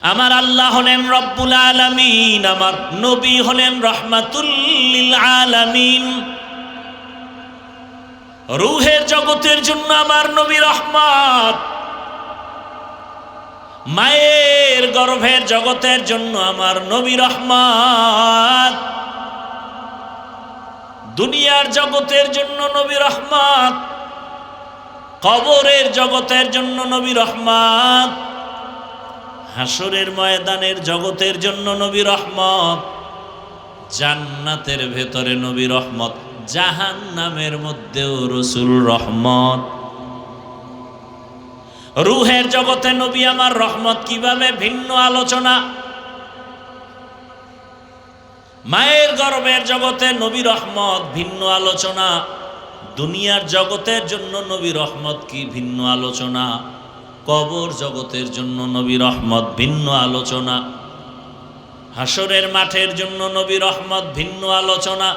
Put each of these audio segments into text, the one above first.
আমার আল্লাহ হলেন রব্বুল আলামিন, আমার নবী হলেন রহমাতুল লিল আলামিন। রূহের জগতের জন্য আমার নবী রহমত, মায়ের গর্ভের জগতের জন্য আমার নবী রহমত, দুনিয়ার জগতের জন্য নবী রহমত, কবরের জগতের জন্য নবী রহমত, হাসরের ময়দানের জগতের জন্য নবী রহমত, জান্নাতের ভেতরে নবী রহমত, জাহান্নামের মধ্যেও রসুল রহমত। রূহের জগতে নবী আমার রহমত কিভাবে ভিন্ন আলোচনা। মায়ের গর্ভের জগতে নবী রহমত ভিন্ন আলোচনা, দুনিয়ার জগতের জন্য নবী রহমত কি ভিন্ন আলোচনা, কবর জগতের জন্য নবী রহমত ভিন্ন আলোচনা, হাসরের মাঠের জন্য নবী রহমত ভিন্ন আলোচনা,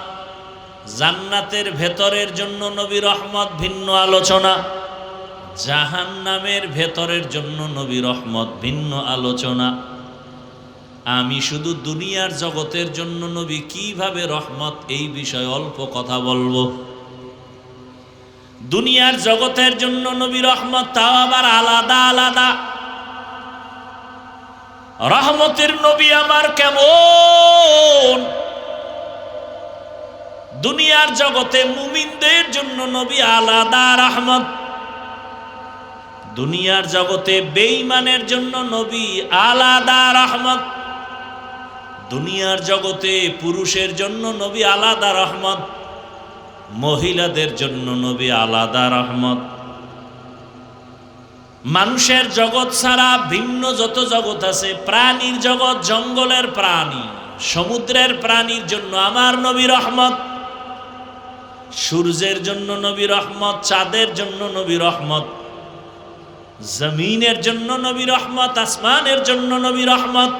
জান্নাতের ভেতরের জন্য নবী রহমত ভিন্ন আলোচনা, জাহান্নামের ভেতরের জন্য নবী রহমত ভিন্ন আলোচনা। আমি শুধু দুনিয়ার জগতের জন্য নবী কিভাবে রহমত এই বিষয়ে অল্প কথা বলবো। দুনিয়ার জগতের জন্য নবী রহমত, তাও আবার আলাদা আলাদা। রহমতের নবী আমার কেমন, দুনিয়ার জগতে মুমিনদের জন্য নবী আলাদা রহমত, দুনিয়ার জগতে বেঈমানের জন্য নবী আলাদা রহমত, দুনিয়ার জগতে পুরুষের জন্য নবী আলাদা রহমত, মহিলাদের জন্য নবী আলাদা রহমত। মানুষের জগৎ ছাড়া ভিন্ন যত জগৎ আছে, প্রাণীর জগৎ, জঙ্গলের প্রাণী, সমুদ্রের প্রাণীর জন্য আমার নবী রহমত, সূর্যের জন্য নবী রহমত, চাঁদের জন্য নবী রহমত, জমিনের জন্য নবী রহমত, আসমানের জন্য নবী রহমত।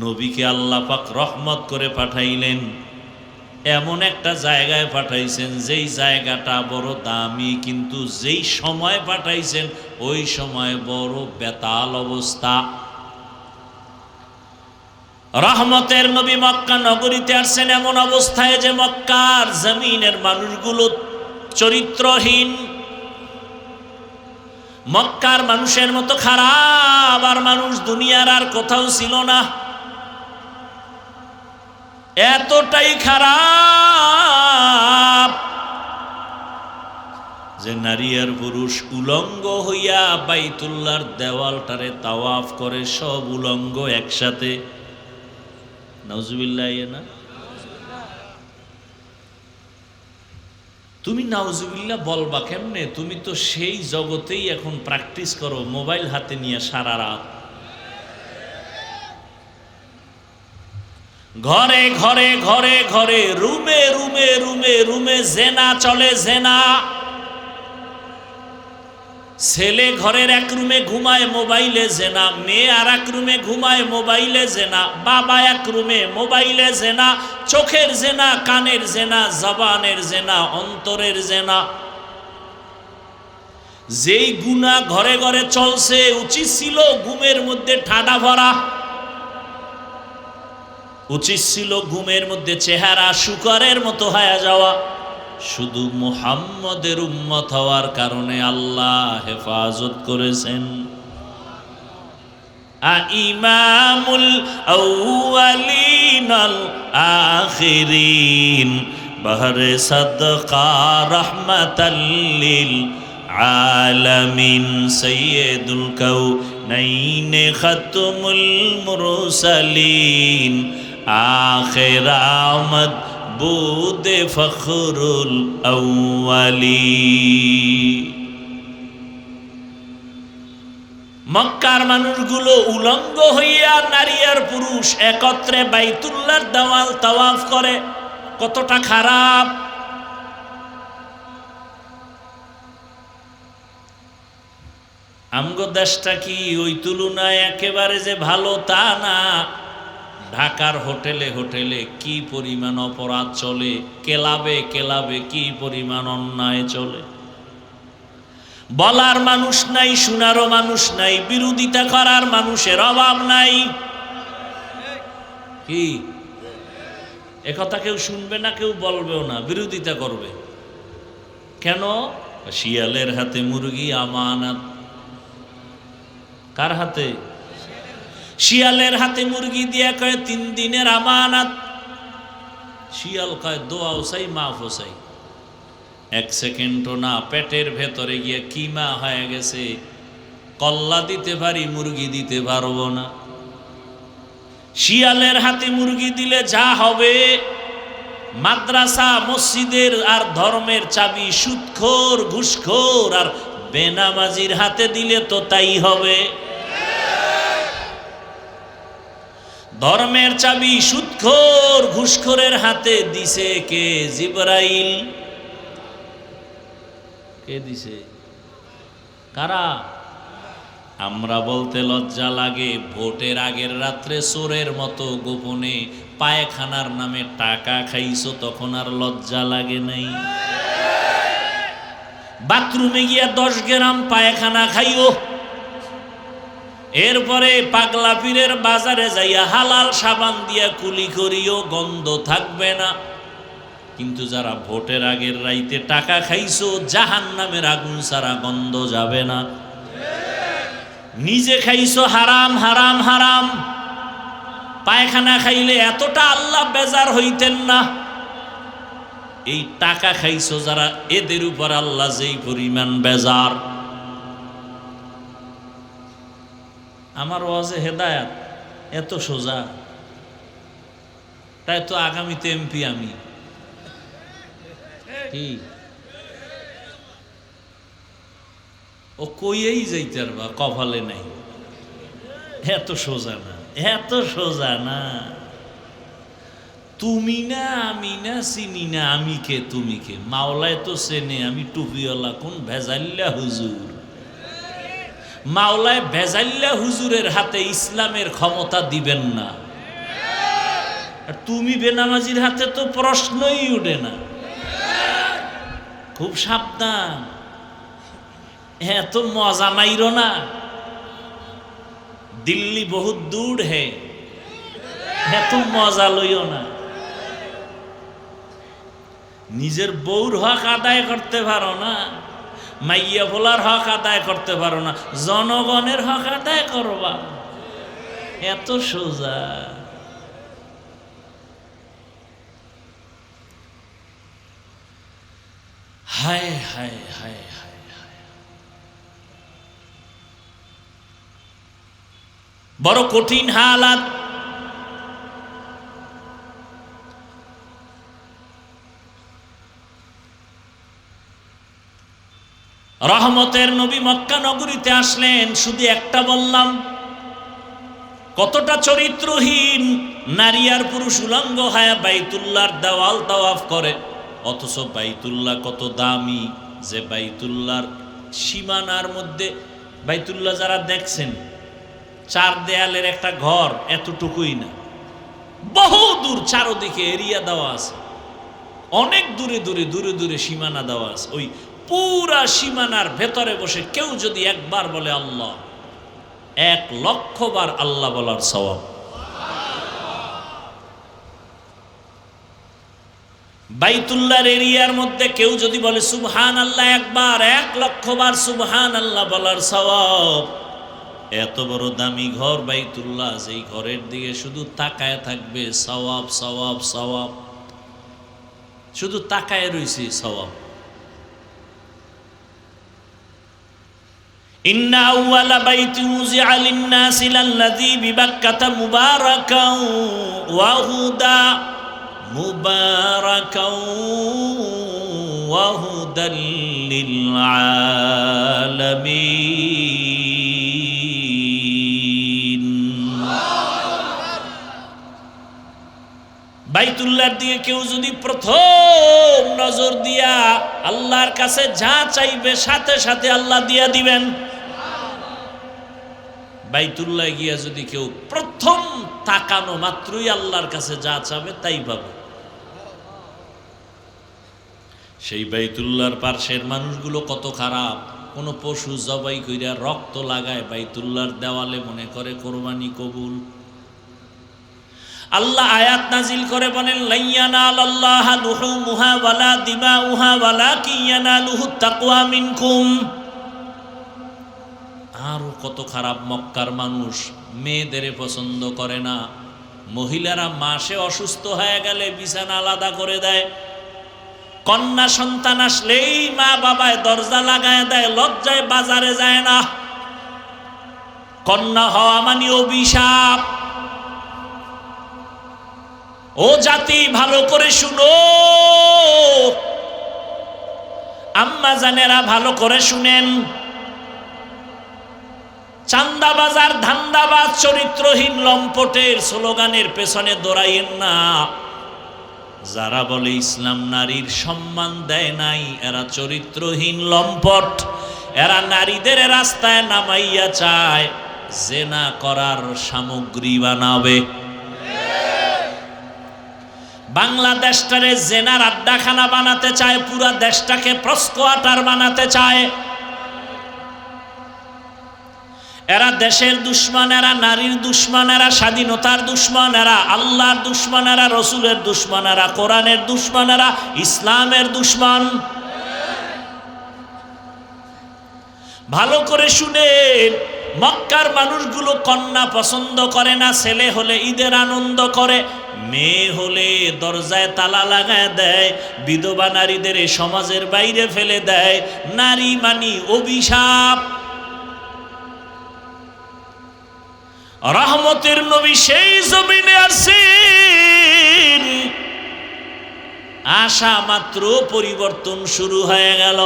নবীকে আল্লাহ পাক রহমত করে পাঠাইলেন, এমন একটা জায়গায় পাঠাইছেন যেই জায়গাটা বড় দামি, কিন্তু যেই সময় পাঠাইছেন ওই সময় বড় বেতাল অবস্থা। রহমতের নবী মক্কা নগরীতে আসছেন এমন অবস্থায় যে মক্কার জমিনের মানুষগুলো চরিত্রহীন, মক্কার মানুষের মতো খারাপ আর মানুষ দুনিয়ার আর কোথাও ছিল না। এতটাই খারাপ যে নারী আর পুরুষ উলঙ্গ হইয়া বাইতুল্লাহর দেওয়ালটারে তাওয়াফ করে, সব উলঙ্গ একসাথে। নাউজুবিল্লাহ না, তুমি নাউজুবিল্লাহ বলবা কেমনে? তুমি তো সেই জগতেই এখন প্র্যাকটিস করো, মোবাইল হাতে নিয়ে সারা রাত। ঘরে ঘরে ঘরে ঘরে, রুমে রুমে রুমে রুমে জেনা চলে, জেনা। ছেলে ঘরের এক রুমে ঘুমায়, মোবাইলে জেনা, মেয়ে আর এক রুমে ঘুমায়, মোবাইলে জেনা, বাবা এক রুমে, মোবাইলে জেনা, চোখের জেনা, কানের জেনা, জবানের জেনা, অন্তরের জেনা। যেই গুনাহ ঘরে ঘরে চলছে, উচিত ছিল ঘুমের মধ্যে ঠাডা ভরা, উচিত ছিল ঘুমের মধ্যে চেহারা শুকরের মতো হয়ে যাওয়া। শুধু মুহাম্মদের উম্মত হওয়ার কারণে আল্লাহ হেফাজত করেছেন। ইমামুল আউয়ালিন আল আখিরিন, বহরে সাদকা রাহমাতাল লিল আলামিন, সাইয়্যিদুল কাউনাইন খাতমুল মুরসালিন, আখির আমদ বুদে ফখরুল আউয়ালি। মক্কার মানুষগুলো উলঙ্গ হইয়া, নারী আর পুরুষ একত্রে বাইতুল্লাহর দেওয়াল তাওয়াফ করে। কতটা খারাপ! আমগো দেশটা কি ওই তুলনায় একেবারে যে ভালো তা না। ঢাকার হোটেলে হোটেলে কি পরিমাণ অপরাধ চলে, ক্লাবে ক্লাবে কি পরিমাণ অন্যায় চলে। বলার মানুষ নাই, শোনারও মানুষ নাই, বিরোধিতা করার মানুষের অভাব নাই। কি একথা কেউ শুনবে না, কেউ বলবেও না, বিরোধিতা করবে কেন? শিয়ালের হাতে মুরগি আমানত। কার হাতে? শিয়ালের হাতে মুরগি দিয়া কয় 3 দিনের আমানত। শিয়াল কয় দোয়াও চাই, মাফও চাই। 1 সেকেন্ডও না, পেটের ভেতরে গিয়ে কিমা হয়ে গেছে। কল্লা দিতে পারি, মুরগি দিতে পারবো না। শিয়ালের হাতে মুরগি দিলে যা হবে, মাদ্রাসা মসজিদের আর ধর্মের চাবি সুদখোর, ঘুষখোর আর বেনামাজির হাতে দিলে তো তাই হবে। ধর্মের চাবি সুদখোর, ঘুষখোরের হাতে দিছে কে? জিবরাইল। কে দিছে? কারা? আমরা বলতে লজ্জা লাগে, ভোটের আগের রাত্রে চোরের মতো গোপনে পায়খানার নামে টাকা খাইছো, তখন আর লজ্জা লাগে নাই? বাথরুমে গিয়া 10 গ্রাম পায়খানা খাইও, এরপরে পাগলা পীরের বাজারে যাইয়া হালাল সাবান দিয়া কুলি করিও, গন্ধ থাকবে না। কিন্তু যারা ভোটের আগের রাইতে টাকা খাইছো, জাহান্নামের আগুন ছাড়া গন্ধ যাবে না। নিজে খাইছো হারাম হারাম হারাম। পায়খানা খাইলে এতটা আল্লাহ বেজার হইতেন না। এই টাকা খাইছো যারা, এদের উপর আল্লাহ যেই পরিমাণ বেজার। আমার ওয়াজে হেদায়াত এত সোজা, তাই তো আগামীতে এমপি আমি। কি ও কইয়েই যাইতে পারবা, কপালে নাই। এত সোজা না, এত সোজা না। তুমি না, আমি না, চিনি না, আমি কে তুমি কে, মাওলায় তো চেনে আমি টুপিওয়ালা কোন ভেজাল্লা হুজুর। মাওলায় ভেজাল্লা হুজুরের হাতে ইসলামের ক্ষমতা দিবেন না। আর তুমি বেনামাজির হাতে তো প্রশ্নই উঠে না। খুব সাবধান, এত মজা মাইরো না। দিল্লি বহুত দূর হে, এত মজা লইও না। নিজের বউর হক আদায় করতে পারো না, মাইয়া ভোলার হক আদায় করতে পারো না, জনগণের হক আদায় করবা। এত সোজা। হায় হায় হায় হায় হায়, বড় কঠিন হালাত। রহমতের নবী মক্কা নগরীতে আসলেন, শুধু একটা বললাম, কতটা চরিত্রহীন নারী আর পুরুষ উলঙ্গ হায়া বাইতুল্লাহর দেওয়াল তাওয়াফ করে। অথচ বাইতুল্লাহ কত দামি, যে বাইতুল্লাহর সীমানার মধ্যে, বাইতুল্লাহ যারা দেখছেন 4 দেয়ালের একটা ঘর, এতটুকুই না, বহু দূর চারদিকে এরিয়া দেওয়া আছে, অনেক দূরে দূরে দূরে দূরে সীমানা দেওয়া আছে। ওই পুরা সীমানার ভেতরে বসে কেউ যদি একবার বলে আল্লাহ, 1,00,000 বার আল্লাহ বলার সওয়াব। বাইতুল্লাহর এরিয়ার মধ্যে কেউ যদি বলে সুবহান আল্লাহ একবার, 1,00,000 বার সুবহান আল্লাহ বলার সওয়াব। এত বড় দামি ঘর বাইতুল্লাহ, যেই ঘরের দিকে শুধু তাকায় থাকবে সওয়াব সওয়াব সওয়াব, শুধু তাকায় রইছে সওয়াব। ইন্না আউওয়ালা বাইতি উযিআ লিন-নাসি লাল্লাযী বিবাক্কাতা মুবারাকান ওয়া হুদা, মুবারাকান ওয়া হুদাল লিল আলামিন। বাইতুল্লাহর দিকে কেউ যদি প্রথম নজর দিয়া আল্লাহর কাছে যা চাইবে, সাথে সাথে আল্লাহ দিয়া দিবেন। বাইতুল্লাহ গিয়া যদি কেউ প্রথম তাকানো মাত্রই আল্লাহর কাছে যা চাবে তাই পাবে। সেই বাইতুল্লাহর পার্শ্বের মানুষগুলো কত খারাপ, কোনো পশু জবাই কইরা রক্ত লাগায় বাইতুল্লাহর দেওয়ালে, মনে করে কোরবানি কবুল। আল্লাহ আয়াত নাজিল করে বলেন, লাইয়ানালাল্লাহা লুহুমুহা ওয়ালা দিমাউহা ওয়ালাকিন ইয়ানালুহুত তাকওয়া মিনকুম। আরো কত খারাপ, মক্কার মানুষ মেয়েদের পছন্দ করে না। মহিলারা মাসে অসুস্থ হয়ে গেলে বিছানা আলাদা করে দেয়। কন্যা সন্তান আসলেই মা বাবায় দরজা লাগায় দেয়, লজ্জায় বাজারে যায় না। কন্যা হওয়া মানে অভিশাপ। ও জাতি, ভালো করে শুনো, আম্মা জানেরা ভালো করে শুনেন। চান্দাবাজার, ধান্দাবাজ, চরিত্রহীন লম্পটের স্লোগানের পেছনে দৌড়াইয়েন না। যারা বলে ইসলাম নারীর সম্মান দেয় নাই, এরা চরিত্রহীন লম্পট। এরা নারীদের রাস্তায় নামাইয়া চায় জেনা করার সামগ্রী বানাবে। বাংলাদেশটারে জেনার আড্ডাখানা বানাতে চায়, পুরা দেশটাকে প্রস্কোয়াটার বানাতে চায়। এরা দেশের দুশ্মন, এরা নারীর দুশ্মন, এরা স্বাধীনতার দুশ্মন, এরা আল্লাহর দুশ্মন, এরা রসুলের দুশ্মন, এরা কোরআনের দুশ্মন, এরা ইসলামের দুশ্মন। ভালো করে শুনেন, মক্কার মানুষগুলো কন্যা পছন্দ করে না। ছেলে হলে ঈদের আনন্দ করে, মেয়ে হলে দরজায় তালা লাগায় দেয়। বিধবা নারীদের সমাজের বাইরে ফেলে দেয়। নারী মানি অভিশাপ। রহমতের নবী সেই জমিনে আসেন, আসা মাত্র পরিবর্তন শুরু হয়ে গেল।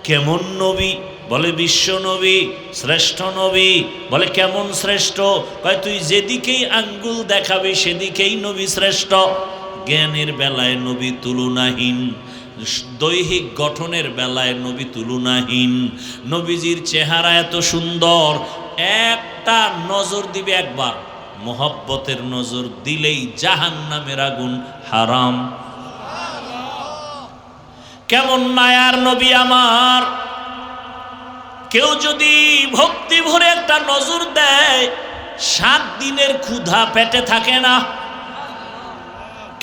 কেমন নবী? বলে বিশ্ব নবী, শ্রেষ্ঠ নবী। বলে কেমন শ্রেষ্ঠ? কয় তুই যেদিকেই আঙ্গুল দেখাবি সেদিকেই নবী শ্রেষ্ঠ। জ্ঞানের বেলায় নবী তুলনাহীন, দৈহিক গঠনের বেলায় নবী তুলনাহীন। নবীজির চেহারা এত সুন্দর, একটা নজর দিবে একবার, মোহব্বতের নজর দিলেই জাহান্নামের আগুন হারাম। কেমন মায়ার নবী আমার! কেউ যদি ভক্তি ভরে একটা নজর দেয়, 7 দিনের ক্ষুধা পেটে থাকে না।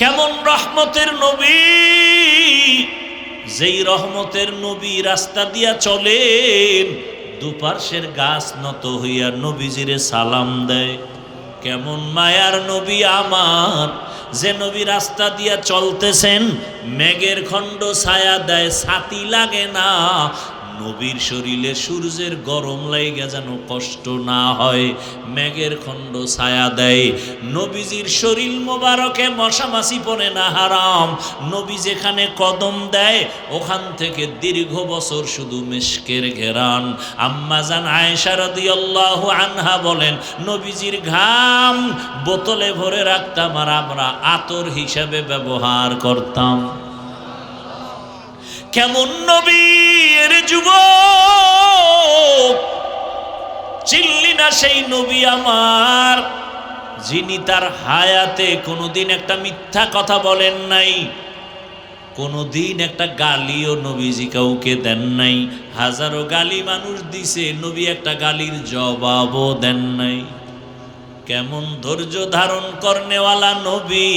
কেমন রহমতের নবী! যেই রহমতের নবী রাস্তা দিয়া চলেন, দুপার্শ্বের গাছ নত হইয়া নবীজিরে সালাম দেয়। কেমন মায়ার নবী আমার! যে নবী রাস্তা দিয়া চলতেছেন, মেঘের খণ্ড ছায়া দেয়, ছাতি লাগে না। নবীর শরীরে সূর্যের গরম লাইগা যেন কষ্ট না হয়, মেঘের খণ্ড ছায়া দেয়। নবীজির শরীর মোবারকে মশা মাছি পড়ে না, হারাম। নবী যেখানে কদম দেয়, ওখান থেকে দীর্ঘ বছর শুধু মিশকের ঘেরান। আম্মা জান আয়েশা রাদিয়াল্লাহু আনহা বলেন, নবীজির ঘাম বোতলে ভরে রাখতাম আর আমরা আতর হিসাবে ব্যবহার করতাম। কেমন নবী এর যুবক! চিনলি না সেই নবী আমার, যিনি তার হায়াতে কোনোদিন একটা মিথ্যা কথা বলেন নাই, কোনোদিন একটা গালিও নবীজি কাউকে দেন নাই। হাজারো গালি মানুষ দিছে, নবী একটা গালির জবাবও দেন নাই। কেমন ধৈর্য ধারণ করনেওয়ালা নবী!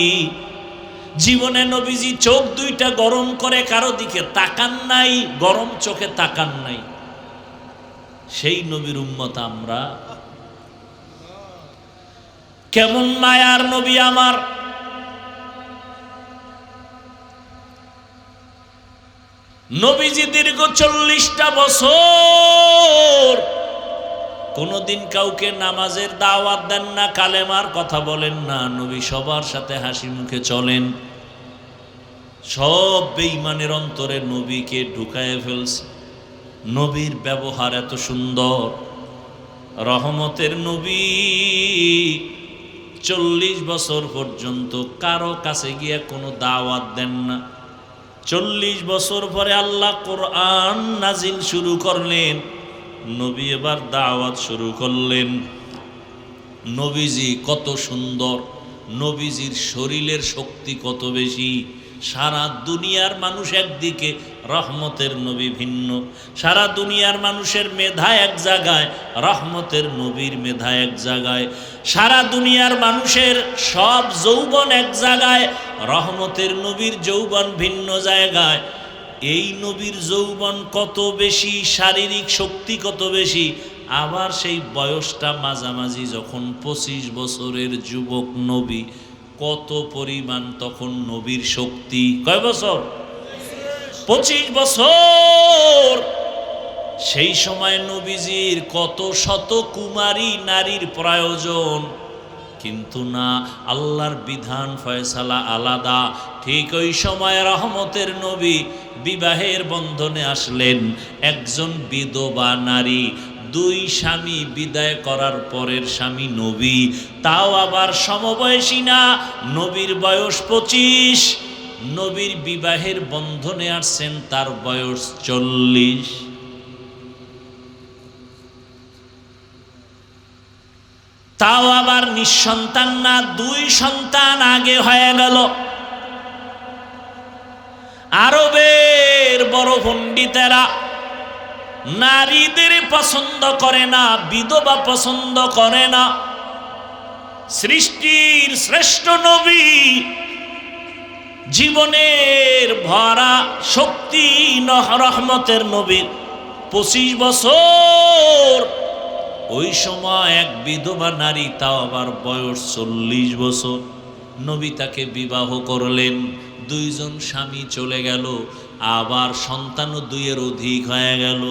জীবনে নবীজি চোখ দুইটা গরম করে কারো দিকে তাকান নাই, গরম চোখে তাকান নাই। সেই নবীর উম্মত আমরা। কেমন মায়ার নবী আমার! নবীজি দীর্ঘ 40টা বছর কোনদিন কাউকে নামাজের দাওয়াত দেন না, কালেমার কথা বলেন না। নবী সবার সাথে হাসি মুখে চলেন। সব বেঈমানের অন্তরে নবীকে ঢুকায় ফেলছে। নবীর ব্যবহার এত সুন্দর। রহমতের নবী 40 বছর পর্যন্ত কারো কাছে গিয়ে কোনো দাওয়াত দেন না। 40 বছর পরে আল্লাহ কোরআন নাজিল শুরু করলেন। নবী এবার দাওয়াত শুরু করলেন। নবীজি কত সুন্দর, নবীজির শরীরের শক্তি কত বেশি। সারা দুনিয়ার মানুষ একদিকে, রহমতের নবী ভিন্ন। সারা দুনিয়ার মানুষের মেধা এক জায়গায়, রহমতের নবীর মেধা এক জায়গায়। সারা দুনিয়ার মানুষের সব যৌবন এক জায়গায়, রহমতের নবীর যৌবন ভিন্ন জায়গায়। এই নবীর যৌবন কত বেশি, শারীরিক শক্তি কত বেশি, আবার সেই বয়সটা মাঝামাঝি যখন 25 বছরের যুবক নবী, কত পরিমাণ তখন নবীর শক্তি। কয় বছর? 25 বছর। সেই সময় নবীজির কত শত কুমারী নারীর প্রয়োজন, কিন্তু না, আল্লাহর বিধান ফয়সালা আলাদা। ঠিক ওই সময় রহমতের নবী বিবাহের বন্ধনে আসলেন। একজন বিধবা নারী, 2 স্বামী বিদায় করার পরের স্বামী নবী, তাও আবার সমবয়সী না, নবীর বয়স 25, নবীর বিবাহের বন্ধনে আসছেন, তার বয়স 40। তাও আবার নিঃসন্তান না, 2 সন্তান আগে হয়ে গেল। আরবের বড় পণ্ডিতেরা নারীদের পছন্দ করে না, বিধবা পছন্দ করে না। সৃষ্টির শ্রেষ্ঠ নবী, জীবনের ভরা শক্তি রহমতের নবীর 25 বছর। ওই সময় এক বিধবা নারী, তাও আবার বয়স 40 বছর, নবী তাকে বিবাহ করলেন। 2 জন স্বামী চলে গেল, আবার সন্তানও 2-এর অধিক হয়ে গেল।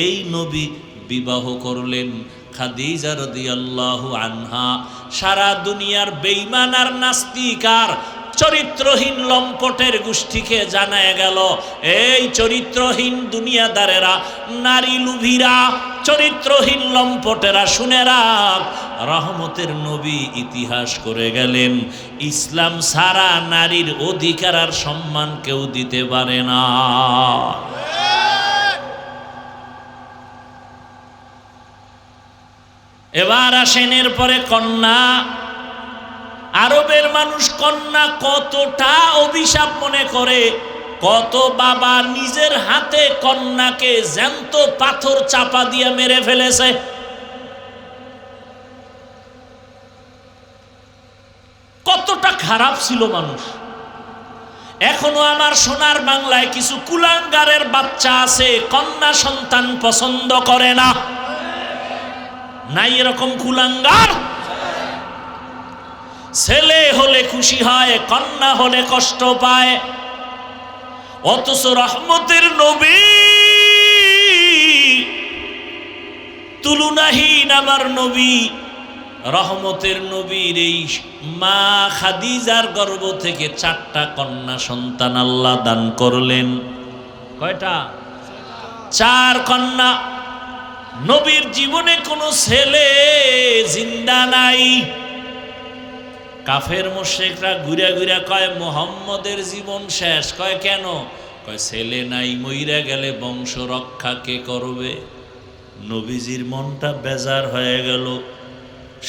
এই নবী বিবাহ করলেন খাদিজা রাদিয়াল্লাহু আনহা। সারা দুনিয়ার বেঈমান আর নাস্তিক আর চরিত্রহীন লম্পটের গোষ্ঠীকে জানায় গেল, এই চরিত্রহীন দুনিয়াদারেরা, নারী লুভিরা, চরিত্রহীন লম্পটেরা, শুনে রাখ, রহমতের নবী ইতিহাস করে গেলেন, ইসলাম ছাড়া নারীর অধিকার আর সম্মান কেউ দিতে পারে না। এবার আসেন এরপরে কন্যা। আরবের মানুষ কন্যা কতটা অভিশাপ মনে করে, কত বাবা নিজের হাতে কন্যাকে জ্যান্ত পাথর চাপা দিয়ে মেরে ফেলেছে। কতটা খারাপ ছিল মানুষ। এখনো আমার সোনার বাংলায় কিছু কুলাঙ্গারের বাচ্চা আছে, কন্যা সন্তান পছন্দ করে না। নাই এরকম কুলাঙ্গার? ছেলে হলে খুশি হয়, কন্যা হলে কষ্ট পায়। অথচ রহমতের নবী, তুলনাহীন আমার নবী, রহমতের নবীর এই মা খাদিজার গর্ভ থেকে 4টা কন্যা সন্তান আল্লাহ দান করলেন। কয়টা? 4 কন্যা। নবীর জীবনে কোনো ছেলে জিন্দা নাই। কাফের মুশরিকরা ঘুরে ঘুরে কয় মুহাম্মদের জীবন শেষ। কয় কেন? কয় ছেলে নাই, মইরা গেলে বংশ রক্ষা কে করবে? নবীজির মনটা বেজার হয়ে গেল।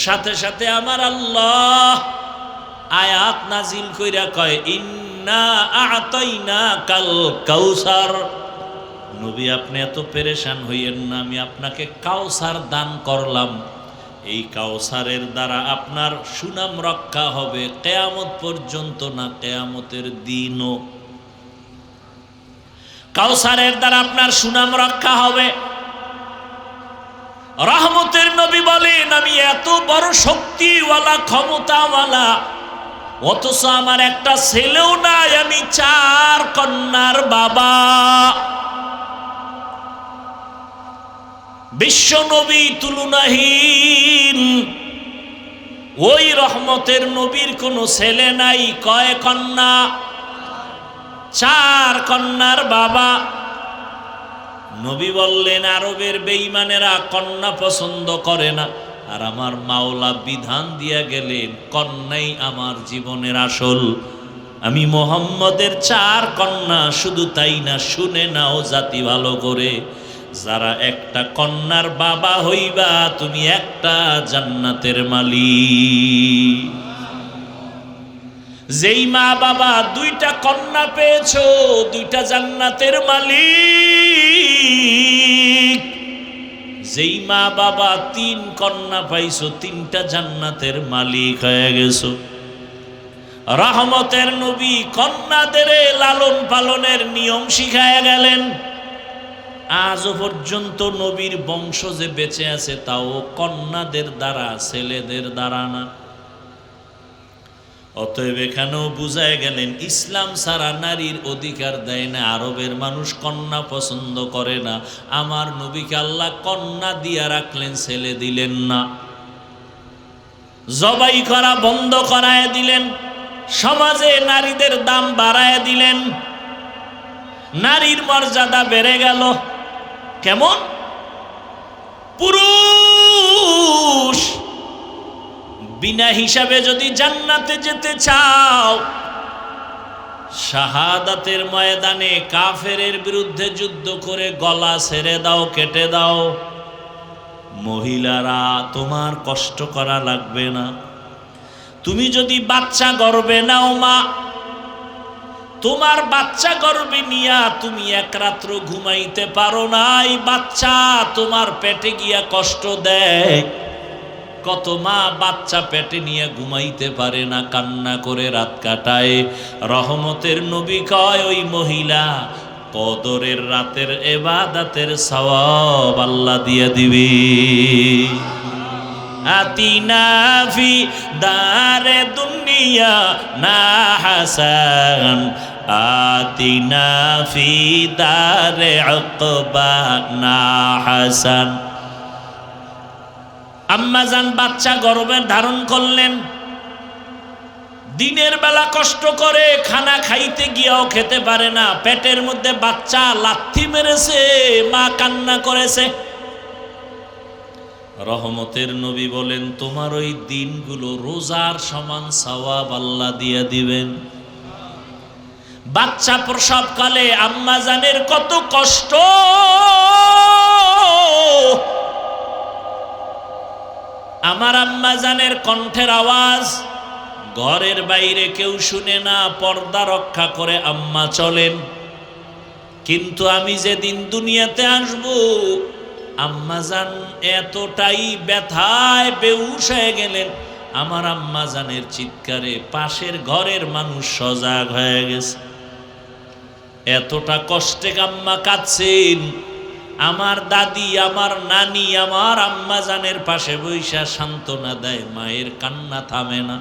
সাথে সাথে আমার আল্লাহ আয়াত নাজিল কইরা কয় ইন্না আ'তাইনা কাল কাউসার। নবী আপনি এত পেরেশান হইয়েন না, আমি আপনাকে কাউসার দান করলাম। এই কাউসারের দ্বারা আপনার সুনাম রক্ষা হবে কিয়ামত পর্যন্ত, না কিয়ামতের দিনও। কাউসারের দ্বারা আপনার সুনাম রক্ষা হবে। রহমতের নবী বলেন আমি এত বড় শক্তিওয়ালা, ক্ষমতাওয়ালা, অথচ আমার একটা ছেলেও নাই, আমি 4 কন্যার বাবা। বিশ্ব নবী তুলনাহীন, ওই রহমতের নবীর কোনো ছেলে নাই। কয় কন্যা? 4 কন্যার বাবা। নবী বললেন আরবের বেঈমানেরা কন্যা পছন্দ করে না, আর আমার মাওলা বিধান দিয়া গেলেন কন্যাই আমার জীবনের আসল। আমি মুহাম্মদের 4 কন্যা। শুধু তাই না, শুনে নাও জাতি ভালো করে, যারা একটা কন্যার বাবা হইবা তুমি একটা জান্নাতের মালিক। যেই মা বাবা দুইটা কন্যা পেয়েছো, দুইটা জান্নাতের মালিক। যেই মা বাবা 3 কন্যা পাইছো, 3টা জান্নাতের মালিক হয়ে গেছো। রহমতের নবী কন্যাদের লালন পালনের নিয়ম শিখায়া গেলেন। আজও পর্যন্ত নবীর বংশ যে বেঁচে আছে তাও কন্যাদের দ্বারা, ছেলেদের দ্বারা না। অতএব এখানেও বুঝায় গেলেন ইসলাম ছাড়া নারীর অধিকার দেয় না। আরবের মানুষ কন্যা পছন্দ করে না, আমার নবীকে আল্লাহ কন্যা দিয়া রাখলেন, ছেলে দিলেন না। জবাই করা বন্ধ করায় দিলেন, সমাজে নারীদের দাম বাড়ায় দিলেন, নারীর মর্যাদা বেড়ে গেল। কেমন? পুরুষ বিনা হিসাবে যদি জান্নাতে যেতে চাও, শাহাদাতের ময়দানে কাফেরের বিরুদ্ধে যুদ্ধ করে গলা ছেড়ে দাও, কেটে দাও। মহিলারা তোমার কষ্ট করা লাগবে না। তুমি যদি বাচ্চা গর্ভে নাও মা, তোমার বাচ্চা গর্ভে নিয়া তুমি এক রাত্র ঘুমাইতে পারো না, এই বাচ্চা তোমার পেটে গিয়া কষ্ট দেয়। কত মা বাচ্চা পেটে নিয়ে ঘুমাইতে পারে না, কান্না করে রাত কাটায়। রহমতের নবী কয় ওই মহিলা কদরের রাতের ইবাদতের সওয়াব আল্লাহ দিয়ে দিবে। আতিনা ফি দারে দুনিয়া না হাসান, আতিনা ফি দারে উকবা না হাসান। আম্মাজান বাচ্চা গর্ভে ধারণ করলেন, দিনের বেলা কষ্ট করে খানা খাইতে গিয়েও খেতে পারে না, পেটের মধ্যে বাচ্চা লাথি মেরেছে, মা কান্না করেছে। রহমতের নবী বলেন তোমার ওই দিনগুলো রোজার সমান সওয়াব আল্লাহ দিয়ে দিবেন। বাচ্চা প্রসবকালে আম্মাজানের কত কষ্ট, আমার আম্মাজানের কণ্ঠের আওয়াজ ঘরের বাইরে কেউ শুনে না, পর্দা রক্ষা করে আম্মা চলেন। কিন্তু আমি যেদিন দুনিয়াতে আসব, আম্মাজান এতটাই ব্যথায় বেহুশ হয়ে গেলেন, আমার আম্মাজানের চিৎকারে পাশের ঘরের মানুষ সজাগ হয়ে গেছে। এতটা কষ্টে আম্মা কাঁদছেন। আমার দাদি, আমার নানি, আমার আম্মাজানের পাশে বৈশা সান্ত্বনা দেয়, মায়ের কান্না থামে না।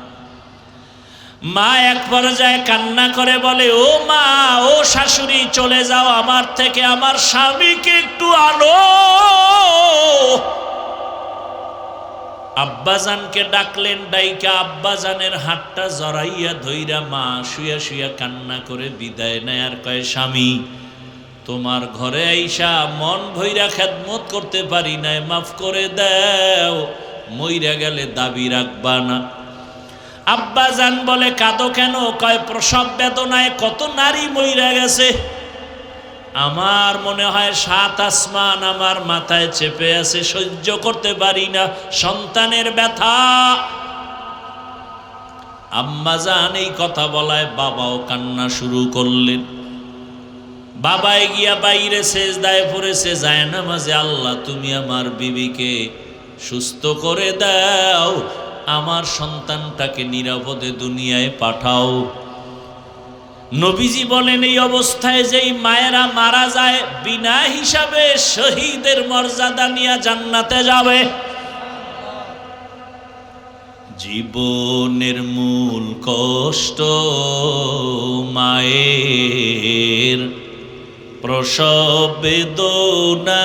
মা এক পর্যায়ে কান্না করে বলে, ও মা, ও শাশুড়ি, চলে যাও আমার থেকে, আমার স্বামীকে একটু আনো। আব্বাজানকে ডাকলেন, ডাইকা আব্বাজানের হাতটা জড়াইয়া ধইরা মা শুয়া শুয়া কান্না করে বিদায় নেয়। আর কয়, স্বামী, তোমার ঘরে আইসা মন ভইরা খেদমত করতে পারি নাই, মাফ করে দাও, মইরা গেলে দাবি রাখবা না। আব্বাজান বলে, কাঁদো কেন? কয়, প্রসব বেদনায় কত নারী মইরা গেছে, আমার মনে হয় 7 আসমান আমার মাথায় চেপে আছে, সহ্য করতে পারি না সন্তানের ব্যথা। আম্মাজান এই কথা বলায় বাবাও কান্না শুরু করলেন। বাবাই গিয়া বাইরে সেজদায় পড়েছে, যায় না মাঝে, আল্লাহ তুমি আমার বিবিকে সুস্থ করে দাও, আমার সন্তানটাকে নিরাপদে দুনিয়ায় পাঠাও। নবীজি বলেন এই অবস্থায় যেই মায়েরা মারা যায়, বিনা হিসাবে শহীদের মর্যাদা নিয়ে জান্নাতে যাবে। জীবনের মূল কষ্ট মায়ের, প্রসব বেদনা,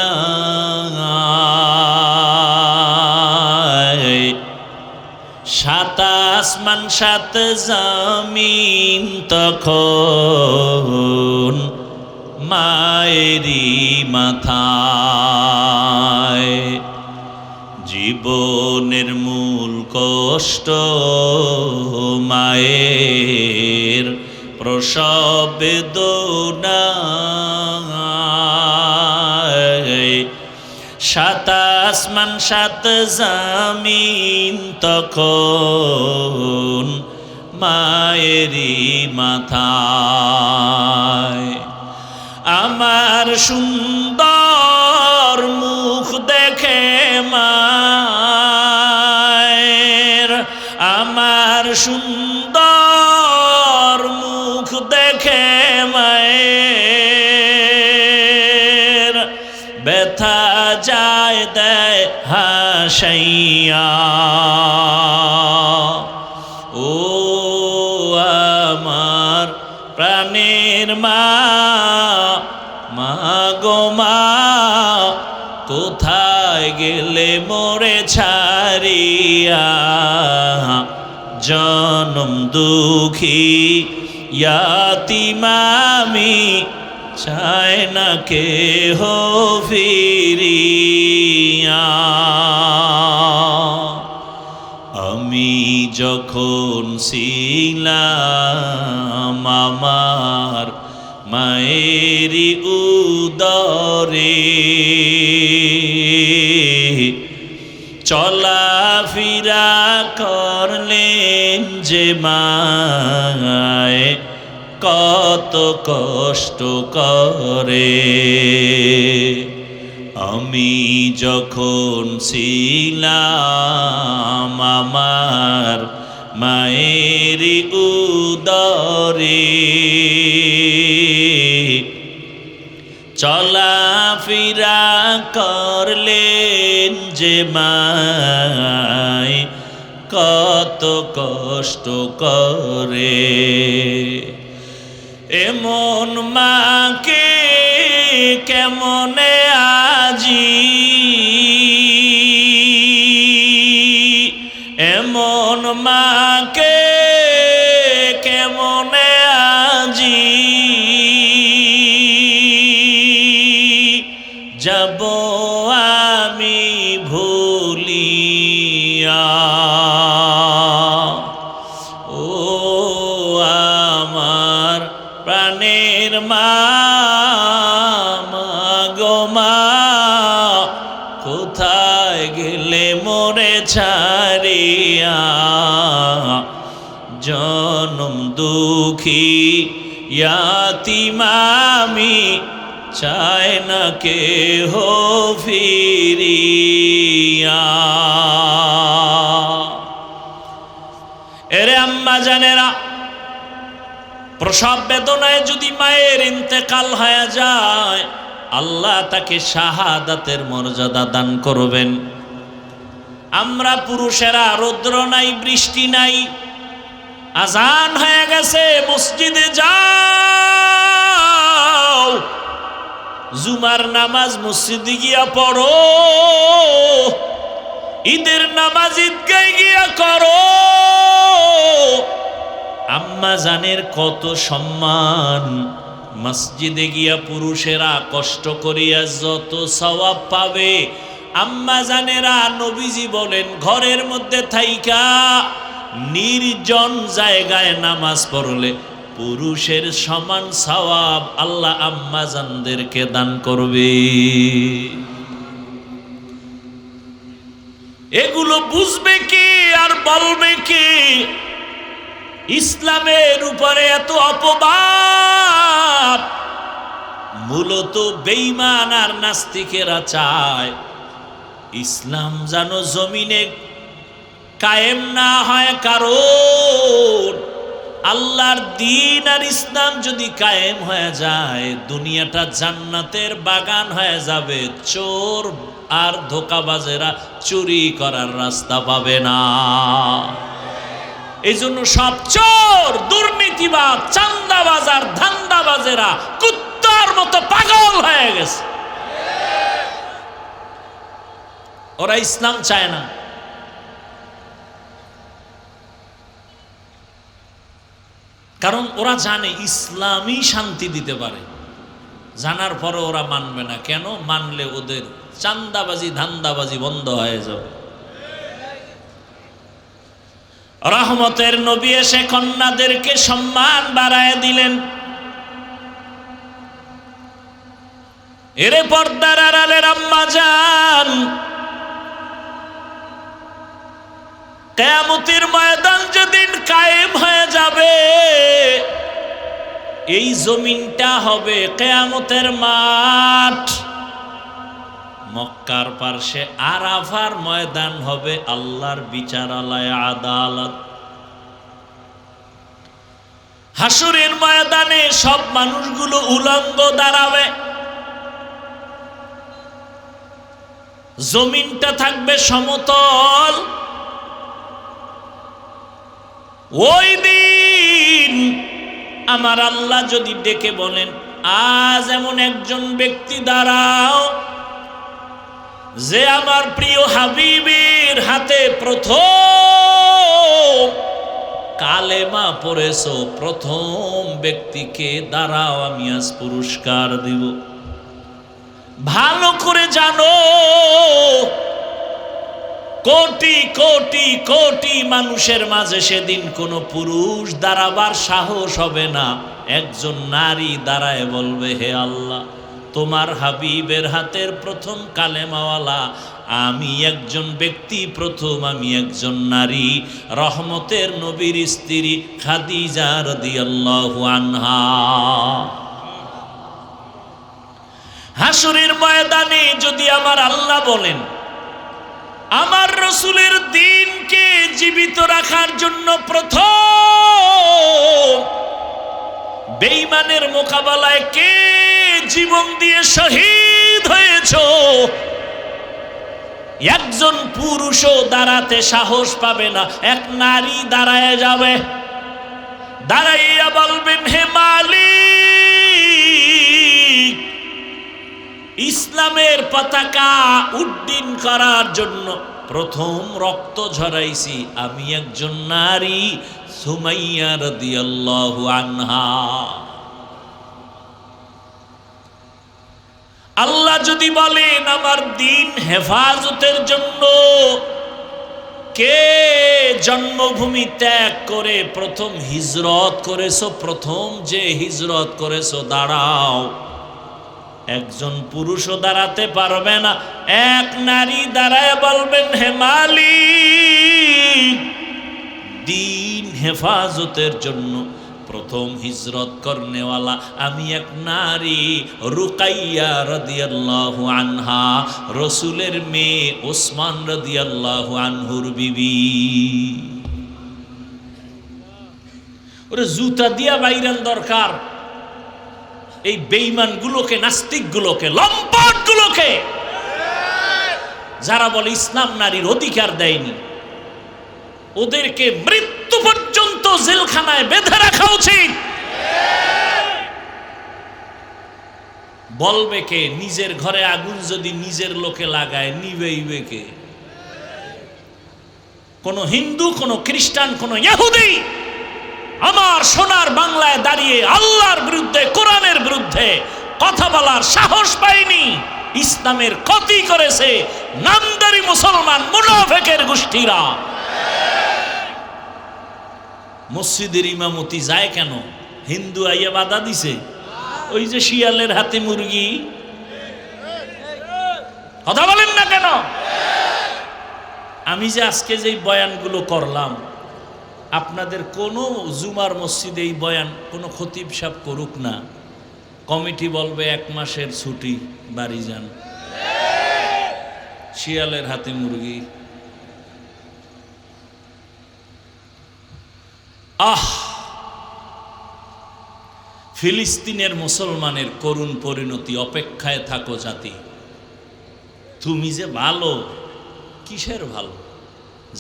7 আসমান 7 জমিন তখন মায়েরই মাথায়। জীবনের মূল কষ্ট মায়ের, প্রসব বেদনা, 7 আসমান 7 জমিন তখন মায়েরি মাথায়। আমার সুন্দর মুখ দেখে মায়ের, আমার সুন্দর মুখ দেখে মায়ের ব্যথা যায় দেয় হাসাইয়া। ও আমার প্রাণের মা, মা গো মা, কোথায় গেলে মোরে ছাড়িয়া? জনম দুঃখী ইয়াতীম আমি, চায় না কেহ ফিরিয়া। আমি যখন ছিলাম আমার মায়েরি উদরে, চলাফেরা করলেন যে মায়, কত কষ্ট করে। আমি যখন ছিলাম আমার মায়েরি উদরে, চলাফেরা করলেন যে মায়, কত কষ্ট করে। এমন মাকে কেমনে আজি, এমন মাকে কেমনে আজি যাব আমি ভুলিয়া। ও আমার প্রাণের মা, মা গো মা, কোথায় গেলে মোরে ছাড়িয়া? জনম দুঃখী ইয়াতীম আমি, চায় না কেহ ফিরিয়া। এরে আম্মা জানেরা, প্রসব বেদনায় যদি মায়ের ইন্তেকাল হয়ে যায়, আল্লাহ তাকে শাহাদাতের মর্যাদা দান করবেন। আমরা পুরুষেরা রৌদ্র নাই, বৃষ্টি নাই, আজান হয়ে গেছে, মসজিদে যাও, জুমার নামাজ মসজিদে গিয়া পড়ো, ঈদের নামাজ ঈদগায় গিয়া করো। আম্মা জানের কত সম্মান। মসজিদে গিয়া পুরুষেরা কষ্ট করিয়া যত সওয়াব পাবে, আম্মা জানেরা নবীজি বলেন ঘরের মধ্যে থাইকা নির্জন জায়গায় নামাজ পড়লে পুরুষের সমান সওয়াব আল্লাহ আম্মা জানদেরকে দান করবে। এগুলো বুঝবে কি আর বলবে কি? ইসলামের উপরে এত অপবাদ মূলত বেঈমান আর নাস্তিকেরা চায় ইসলাম যেন জমিনে কায়েম না হয়, কারণ আল্লাহর দ্বীন আর ইসলাম যদি কায়েম হয়ে যায় দুনিয়াটা জান্নাতের বাগান হয়ে যাবে, চোর আর ধোঁকাবাজেরা চুরি করার রাস্তা পাবে না। এই জন্য সব চোর, দুর্নীতিবাজ, চান্দাবাজ আর ধান্দাবাজেরা কুত্তার মতো পাগল হয়ে গেছে। ওরা ইসলাম চায় না। কারণ ওরা জানে ইসলামই শান্তি দিতে পারে, জানার পরে ওরা মানবে না। কেন? মানলে ওদের চান্দাবাজি ধান্দাবাজি বন্ধ হয়ে যাবে। রহমতের নবী এসে কন্যাদেরকে সম্মান বাড়ায় দিলেন। এরে পর্দার আড়ালের আম্মা জান, কিয়ামতের ময়দান যেদিন কায়েম হয়ে যাবে। এই জমিনটা হবে কিয়ামতের মাঠ। মক্কার পার্শ্বে আরাফার ময়দান হবে আল্লাহর বিচারালয়, আদালত। হাসরের ময়দানে সব মানুষগুলো উলঙ্গ দাঁড়াবে, জমিনটা থাকবে সমতল। ওই দিন আমার আল্লাহ যদি ডেকে বলেন, আজ এমন একজন ব্যক্তি দাঁড়াও যে আমার প্রিয় হাবিবের হাতে প্রথম কালেমা পড়েছো, প্রথম ব্যক্তিকে দাঁড়াও, আমি আজ পুরস্কার দিব। ভালো করে জানো, কোটি কোটি কোটি মানুষের মাঝে সেদিন কোনো পুরুষ দাঁড়াবার সাহস হবে না। একজন নারী দাঁড়ায় বলবে, হে আল্লাহ, তোমার হাবিবের হাতের প্রথম কালেমাওয়ালা আমি একজন ব্যক্তি, প্রথম আমি একজন নারী, রহমতের নবীর স্ত্রী খাদিজা রাদিয়াল্লাহু আনহা। হাসরের ময়দানে যদি আমার আল্লাহ বলেন, আমার রসুলের দ্বীনকে জীবিত রাখার জন্য প্রথম বেঈমানের মোকাবেলায় কে জীবন দিয়ে শহীদ হয়েছ, একজন পুরুষও দাঁড়াতে সাহস পাবে না, এক নারী দাঁড়ায় যাবে, দাঁড়াইয়া বলবেন, হে মালিক, ইসলামের পতাকা উড্ডীন করার জন্য প্রথম রক্ত ঝরাইছি আমি একজন নারী, সুমাইয়া রাদিয়াল্লাহু আনহা। আল্লাহ যদি বলেন, আমার দ্বীন হেফাজতের জন্য কে জন্মভূমি ত্যাগ করে প্রথম হিজরত করেছো, প্রথম যে হিজরত করেছো দাঁড়াও, একজন পুরুষও দাঁড়াতে পারবে না, এক নারী দাঁড়ায় বলবেন, হে মালিক, দ্বীন হেফাজতের জন্য প্রথম হিজরত করনেওয়ালা আমি এক নারী, রুকাইয়া রাদিয়াল্লাহু আনহা, রসুলের মেয়ে, ওসমান রাদিয়াল্লাহু আনহুর বিবি। ওরে জুতা দিয়া বাইরান দরকার এই বেঈমানগুলোকে, নাস্তিকগুলোকে, লম্পটগুলোকে, যারা বলে ইসলাম নারীর অধিকার দেয়নি, ওদেরকে মৃত্যু পর্যন্ত জেলখানায় বেঁধে রাখা উচিত। বলবে কে? নিজের ঘরে আগুন যদি নিজের লোকে লাগায় নিবেইবে কে? কোন হিন্দু, কোন খ্রিস্টান, কোন ইহুদি আমার সোনার বাংলায় দাঁড়িয়ে আল্লাহর বিরুদ্ধে, কোরআনের বিরুদ্ধে কথা বলার সাহস পায়নি। ইসলামের ক্ষতি করেছে নামদারি মুসলমান মুনাফিকের গোষ্ঠীরা। মসজিদের ইমামতি যায় কেন? হিন্দু আইয়া বাধা দিছে, ওই যে শিয়ালের হাতে মুরগি। কথা বলেন না কেন? আমি যে আজকে যে বয়ানগুলো করলাম, আপনাদের কোনো জুমার মসজিদে এই বয়ান কোনো খতিব সাহেব করুক না, কমিটি বলবে 1 মাসের ছুটি, বাড়ি যান। শিয়ালের হাতে মুরগি। ফিলিস্তিনের মুসলমানের করুণ পরিণতি অপেক্ষায় থাকো জাতি। তুমি যে ভালো, কিসের ভালো?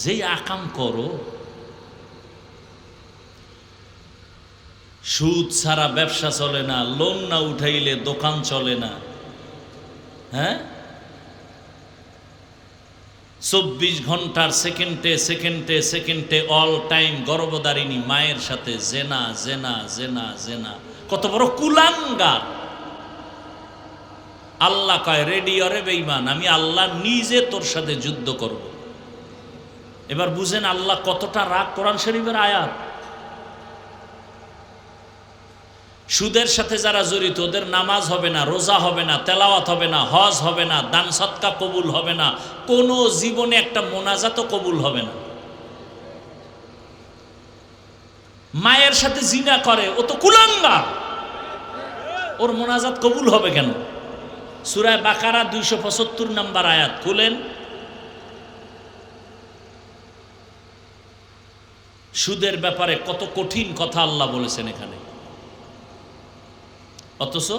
যেই আকাম করো, সুদ ছাড়া ব্যবসা চলে না, লোন না উঠাইলে দোকান চলে না। হ্যাঁ, 24 ঘন্টার সেকেন্ডে সেকেন্ডে সেকেন্ডে অল টাইম গর্ভধারিণী মায়ের সাথে জেনা জেনা জেনা জেনা। কত বড় কুলাঙ্গার! আল্লাহ কয়, রেডি অরে বেঈমান, আমি আল্লাহ নিজে তোর সাথে যুদ্ধ করব। এবার বুঝেন আল্লাহ কতটা রাগ। কোরআন শরীফের আয়াত। সুদের সাথে যারা জড়িত ওদের নামাজ হবে না, রোজা হবে না, তেলাওয়াত হবে না, হজ হবে না, দান সদকা কবুল হবে না, কোনো জীবনে একটা মোনাজাতও কবুল হবে না। মায়ের সাথে জিনা করে, ও তো কুলাঙ্গার, ওর মোনাজাত কবুল হবে কেন? সূরা বাকারা 275 নম্বর আয়াত খুলেন। সুদের ব্যাপারে কত কঠিন কথা আল্লাহ বলেছেন এখানে, অথচ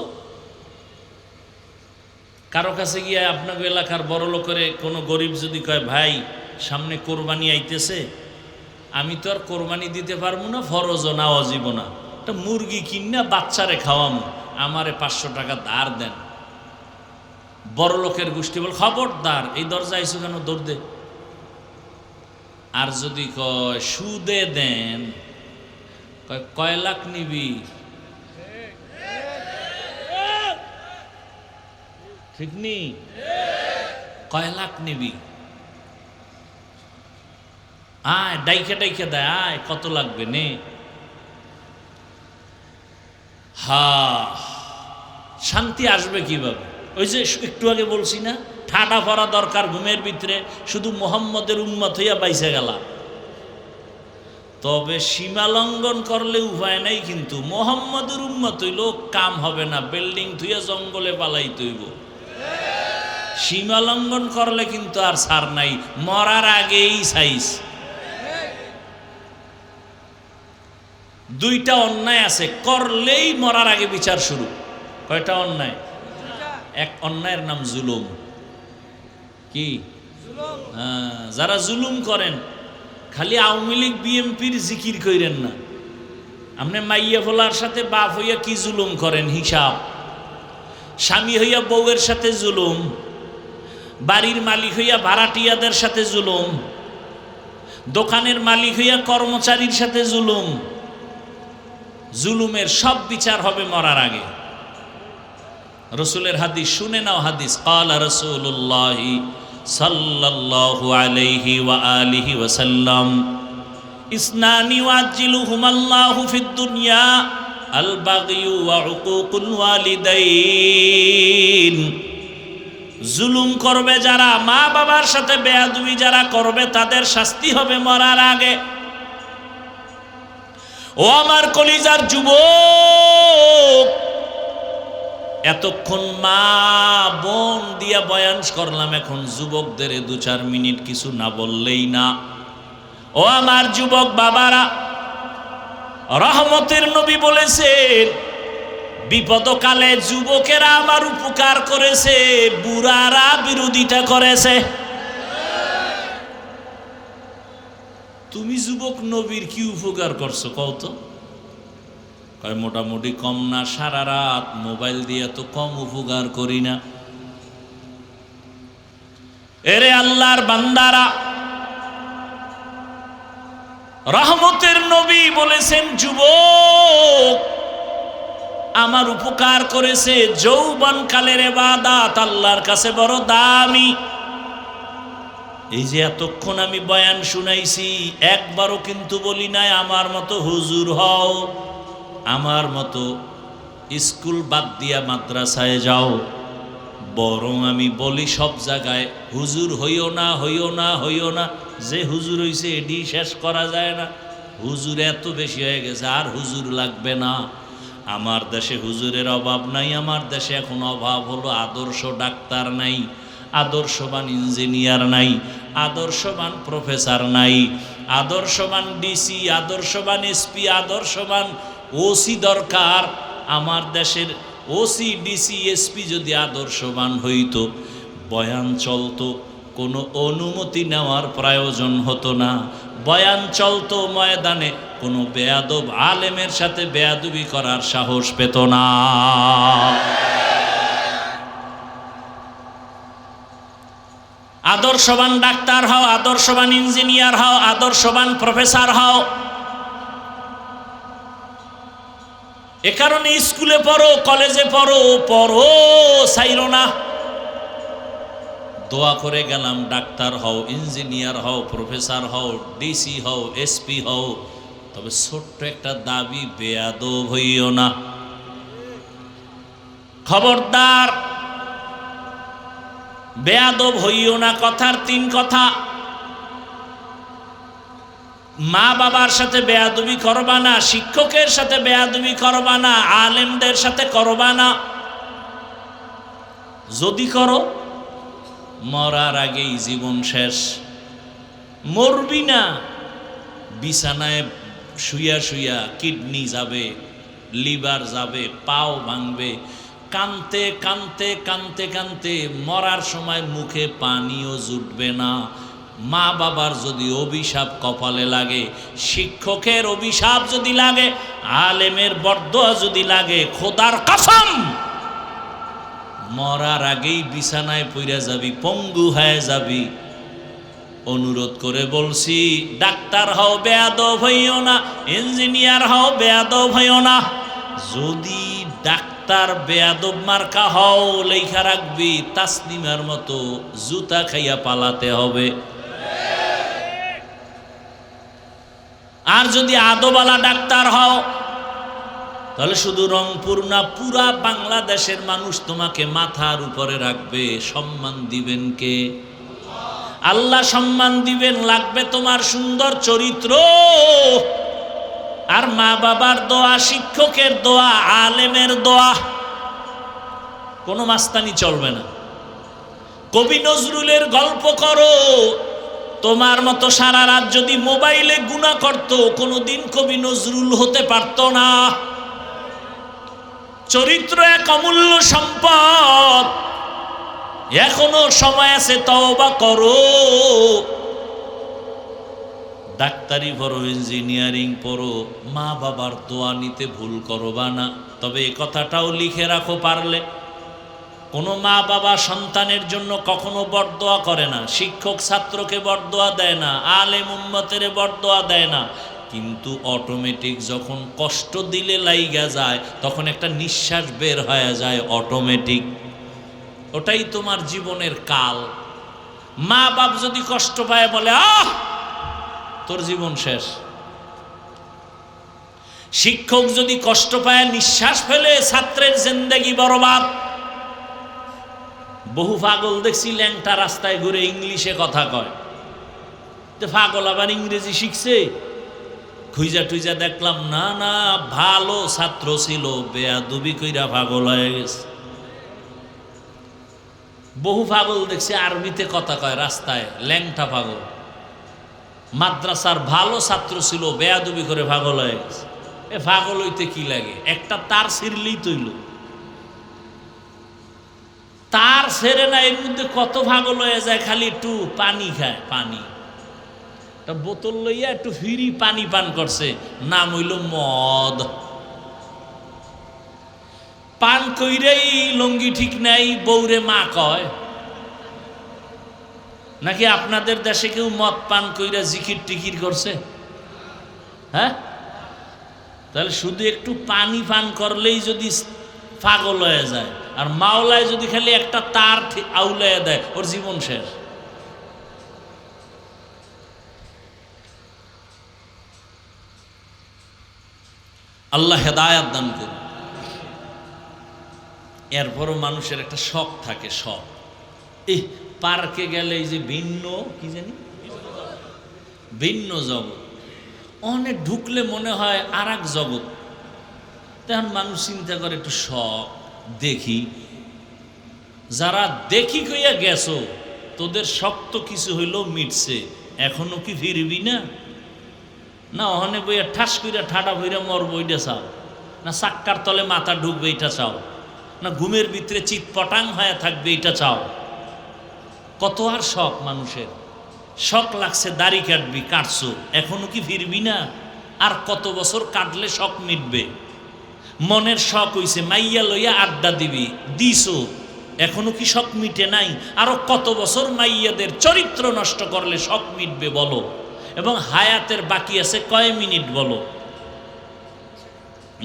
কারো কাছে গিয়ে আপনাকে এলাকার বড় লোকের কোনো গরিব যদি কয় ভাই সামনে কোরবানি আইতেছে, আমি তো আর কোরবানি দিতে পারবো না, ফরজও না অজীব না, একটা মুরগি কিনা বাচ্চারে খাওয়ামো, আমারে 500 টাকা ধার দেন। বড় লোকের গোষ্ঠী বল খবরদার, এই দরজা আইসো কেন, দৌড় দে। আর যদি কয় সুদে দেন, কয় লাখ নিবি, ঠিক নি, কয় লাখ নিবি, আয় ডাইকে ডাইকে দেয়, আয় কত লাগবে নে। শান্তি আসবে কিভাবে? ওই যে একটু আগে বলছি না, ঠাডা পড়া দরকার ঘুমের ভিতরে, শুধু মোহাম্মদের উম্মত হইয়া বাইসে গেলা। তবে সীমা লঙ্ঘন করলে উপায় নাই, কিন্তু মোহাম্মদের উম্মত হইল কাম হবে না, বিল্ডিং থুইয়া জঙ্গলে পালাই তৈব। সীমা লঙ্ঘন করলে কিন্তু আর ছাড় নাই, মরার আগেই সাইজ। দুইটা অন্যায় আছে, করলেই মরার আগে বিচার শুরু। কয়টা অন্যায়? এক অন্যায়ের নাম জুলুম। কি? যারা জুলুম করেন, খালি আওয়ামী লীগ বিএমপির জিকির কইরেন না, আপনি মাইয়া ফোলার সাথে বাপ হইয়া কি জুলুম করেন হিসাব। স্বামী হইয়া বউয়ের সাথে জুলুম, বাড়ির মালিক হইয়া ভাড়াটিয়াদের সাথে জুলুম, দোকানের মালিক হইয়া কর্মচারীর সাথে জুলুম। জুলুমের সব বিচার হবে মরার আগে। রসুলের হাদিস শুনে নাও, হাদিস ক্বালা রাসূলুল্লাহ সাল্লাল্লাহু আলাইহি ওয়া আলিহি ওয়া সাল্লাম, ইসনানি ওয়াজিলুহুমাল্লাহু ফিদ দুনিয়া আল বাগয়ু ওয়া উকুকুল ওয়ালিদাইন। জুলুম করবে যারা, মা বাবার সাথে বেয়াদবি যারা করবে, তাদের শাস্তি হবে মরার আগে। ও আমার কলিজার যুবক, এতক্ষণ মা বোন দিয়া বয়ান করলাম, এখন যুবকদের 2-4 মিনিট কিছু না বললেই না। ও আমার যুবক বাবারা, রহমতের নবী বলেছেন, বিপদকালে যুবকেরা আমার উপকার করেছে, বুড়ারা বিরোধিতা করেছে। তুমি যুবক নবীর কি উপকার করছো কও তো? কয় মোটামুটি কম না, সারা রাত মোবাইল দিয়ে তো কম উপকার করি না। এরে আল্লাহর বান্দারা, রহমতের নবী বলেছেন যুবক আমার উপকার করেছে। যৌবনকালের ইবাদত আল্লাহর কাছে বড় দামি। এই যে এতক্ষণ আমি বয়ান শুনাইছি, একবারও কিন্তু বলি নাই আমার মতো হুজুর হও, আমার মতো স্কুল বাদ দিয়া মাদ্রাসায় যাও। বরং আমি বলি সব জায়গায় হুজুর হইও না, হইও না, হইও না। যে হুজুর হইছে এডি শেষ করা যায় না। হুজুর এত বেশি হয়ে গেছে, আর হুজুর লাগবে না। আমার দেশে হুজুরের অভাব নাই, আমার দেশে এখন অভাব হলো আদর্শ ডাক্তার নাই, আদর্শবান ইঞ্জিনিয়ার নাই, আদর্শবান প্রফেসর নাই, আদর্শবান ডিসি, আদর্শবান এসপি, আদর্শবান ওসি দরকার। আমার দেশের ওসি ডিসি এসপি যদি আদর্শবান হইতো, বয়ান চলতো, কোনো অনুমতি নেওয়ার প্রয়োজন হতো না। বয়ান চলতো ময়দানে, কোনো বেয়াদব আলেমের সাথে বেয়াদবি করার সাহস পেত না। আদর্শবান ডাক্তার হও, আদর্শবান ইঞ্জিনিয়ার হও, আদর্শবান প্রফেসর হও। এ কারণে স্কুলে পড়ো, কলেজে পড়ো, পড়ো চাইল না। দোয়া করে গেলাম, ডাক্তার হও, ইঞ্জিনিয়ার হও, প্রফেসর হও, ডিসি হও, এসপি হও, তবে ছোট্ট একটা দাবি, বেয়াদব হইও না। খবরদার বেয়াদব হইও না। কথার 3 কথা। মা বাবার সাথে বেয়াদবি করবা না, শিক্ষকের সাথে বেয়াদবি করবা না, আলেমদের সাথে করবা না। যদি করো মরার আগেই জীবন শেষ। মরবি না, বিছানায় শুইয়া শুইয়া কিডনি যাবে, লিভার যাবে, পাও ভাঙবে, কানতে কানতে কানতে কানতে মরার সময় মুখে পানিও জুটবে না। মা বাবার যদি অভিশাপ কপালে লাগে, শিক্ষকের অভিশাপ যদি লাগে, আলেমের বরদোয়া যদি লাগে, খোদার কসম মরার আগেই বিছানায় পইরা যাবি, পঙ্গু হয়ে যাবি। অনুরোধ করে বলছি, ডাক্তার হও বেয়াদব হইও না, ইঞ্জিনিয়ার হও বেয়াদব হইও না। যদি ডাক্তার বেয়াদব মার্কা হও, লেখা রাখবি তাসলিমার মতো জুতা খাইয়া পালাতে হবে। আর যদি আদবালা ডাক্তার হও, তাহলে শুধু রংপুর না, পুরা বাংলাদেশের মানুষ তোমাকে মাথার উপরে রাখবে। সম্মান দিবেন কে? আল্লাহ সম্মান দিবেন। লাগবে তোমার সুন্দর চরিত্র, আর মা বাবার দোয়া, শিক্ষকের দোয়া, আলেমের দোয়া। কোনো মাস্তানি চলবে না। কবি নজরুলের গল্প করো। তোমার মতো সারা রাত যদি মোবাইলে গুনাহ করত, কোনোদিন কবি নজরুল হতে পারত না। চরিত্র এক অমূল্য সম্পদ। এখনো সময় আছে, তওবা করো। ডাক্তারি পড়ো, ইঞ্জিনিয়ারিং পড়ো, মা বাবার দোয়া নিতে ভুল করবা না। তবে এই কথাটাও লিখে রাখো পারলে, কোনো মা বাবা সন্তানের জন্য কখনো বরদোয়া করে না। শিক্ষক ছাত্রকে বরদোয়া দেয় না, আলেম উম্মতের বরদোয়া দেয় না। কিন্তু অটোমেটিক যখন কষ্ট দিলে লাইগা যায়, তখন একটা নিঃশ্বাস বের হয়ে যায় অটোমেটিক। ওটাই তোমার জীবনের কাল। মা বাপ যদি কষ্ট পায়, বলে আহ, তোর জীবন শেষ। শিক্ষক যদি কষ্ট পায়, নিঃশ্বাস ফেলে, ছাত্রের জিন্দেগি বরবাদ। বহু পাগল দেখছি ল্যাংটা রাস্তায় ঘুরে ইংলিশে কথা কয়। পাগল আবার ইংরেজি শিখছে। খুঁজা টুইজা দেখলাম না না, ভালো ছাত্র ছিল, বেয়াদবি কইরা পাগল হয়ে গেছে। বহু পাগল দেখছি আরবিতে কথা কয় রাস্তায়, ল্যাংটা পাগল। মাদ্রাসার ভালো ছাত্র ছিল, বেয়াদবি করে পাগল হয়ে গেছে। এ পাগল হইতে কি লাগে? একটা তার ছিঁড়লেই তৈল। তার ছেড়ে না, এর মধ্যে কত পাগল হয়ে যায়, খালি একটু পানি খায়। পানি, একটা বোতল লইয়া একটু ফ্রি পানি পান করছে, নাম হইল মদ। পান কইরেই লঙ্গি ঠিক নাই, বউরে মা কয়। নাকি আপনাদের দেশে কেউ মদ পান কইরা জিকির টিকির করছে? হ্যাঁ, তাহলে শুধু একটু পানি পান করলেই যদি পাগল হয়ে যায়, আর মাওলায় যদি খালি একটা তার আউলাইয়া দেয়, ওর জীবন শেষ। আল্লাহ হেদায়াত দান করুন। এরপরও মানুষের একটা শখ থাকে, শখ। এই পার্কে গেলে এই যে ভিন্ন, কি জানি, ভিন্ন জগৎ, অনেক ঢুকলে মনে হয় আর এক জগৎ। তখন মানুষ চিন্তা করে একটু শখ দেখি। যারা দেখি কইয়া গেছো, তোদের শক্ত কিছু হইলেও মিটছে, এখনো কি ফিরবি না? না ওখানে বইয়া ঠাস কইরা ঠাডা ভইরা মরবো এটা চাও? না চাক্কার তলে মাথা ঢুকবে এটা চাও? না ঘুমের ভিতরে চিৎ পটাং হয়ে থাকবে এটা চাও? কত আর শখ মানুষের। শখ লাগছে দাড়ি কাটবি, কাটছো, এখনো কি ফিরবি না? আর কত বছর কাটলে শখ মিটবে? মনের শখ হইছে মাইয়া লইয়া আড্ডা দিবি, দিছো, এখনো কি শখ মিটে নাই? আরো কত বছর মাইয়াদের চরিত্র নষ্ট করলে শখ মিটবে বলো? এবং হায়াতের বাকি আছে কয় মিনিট বলো?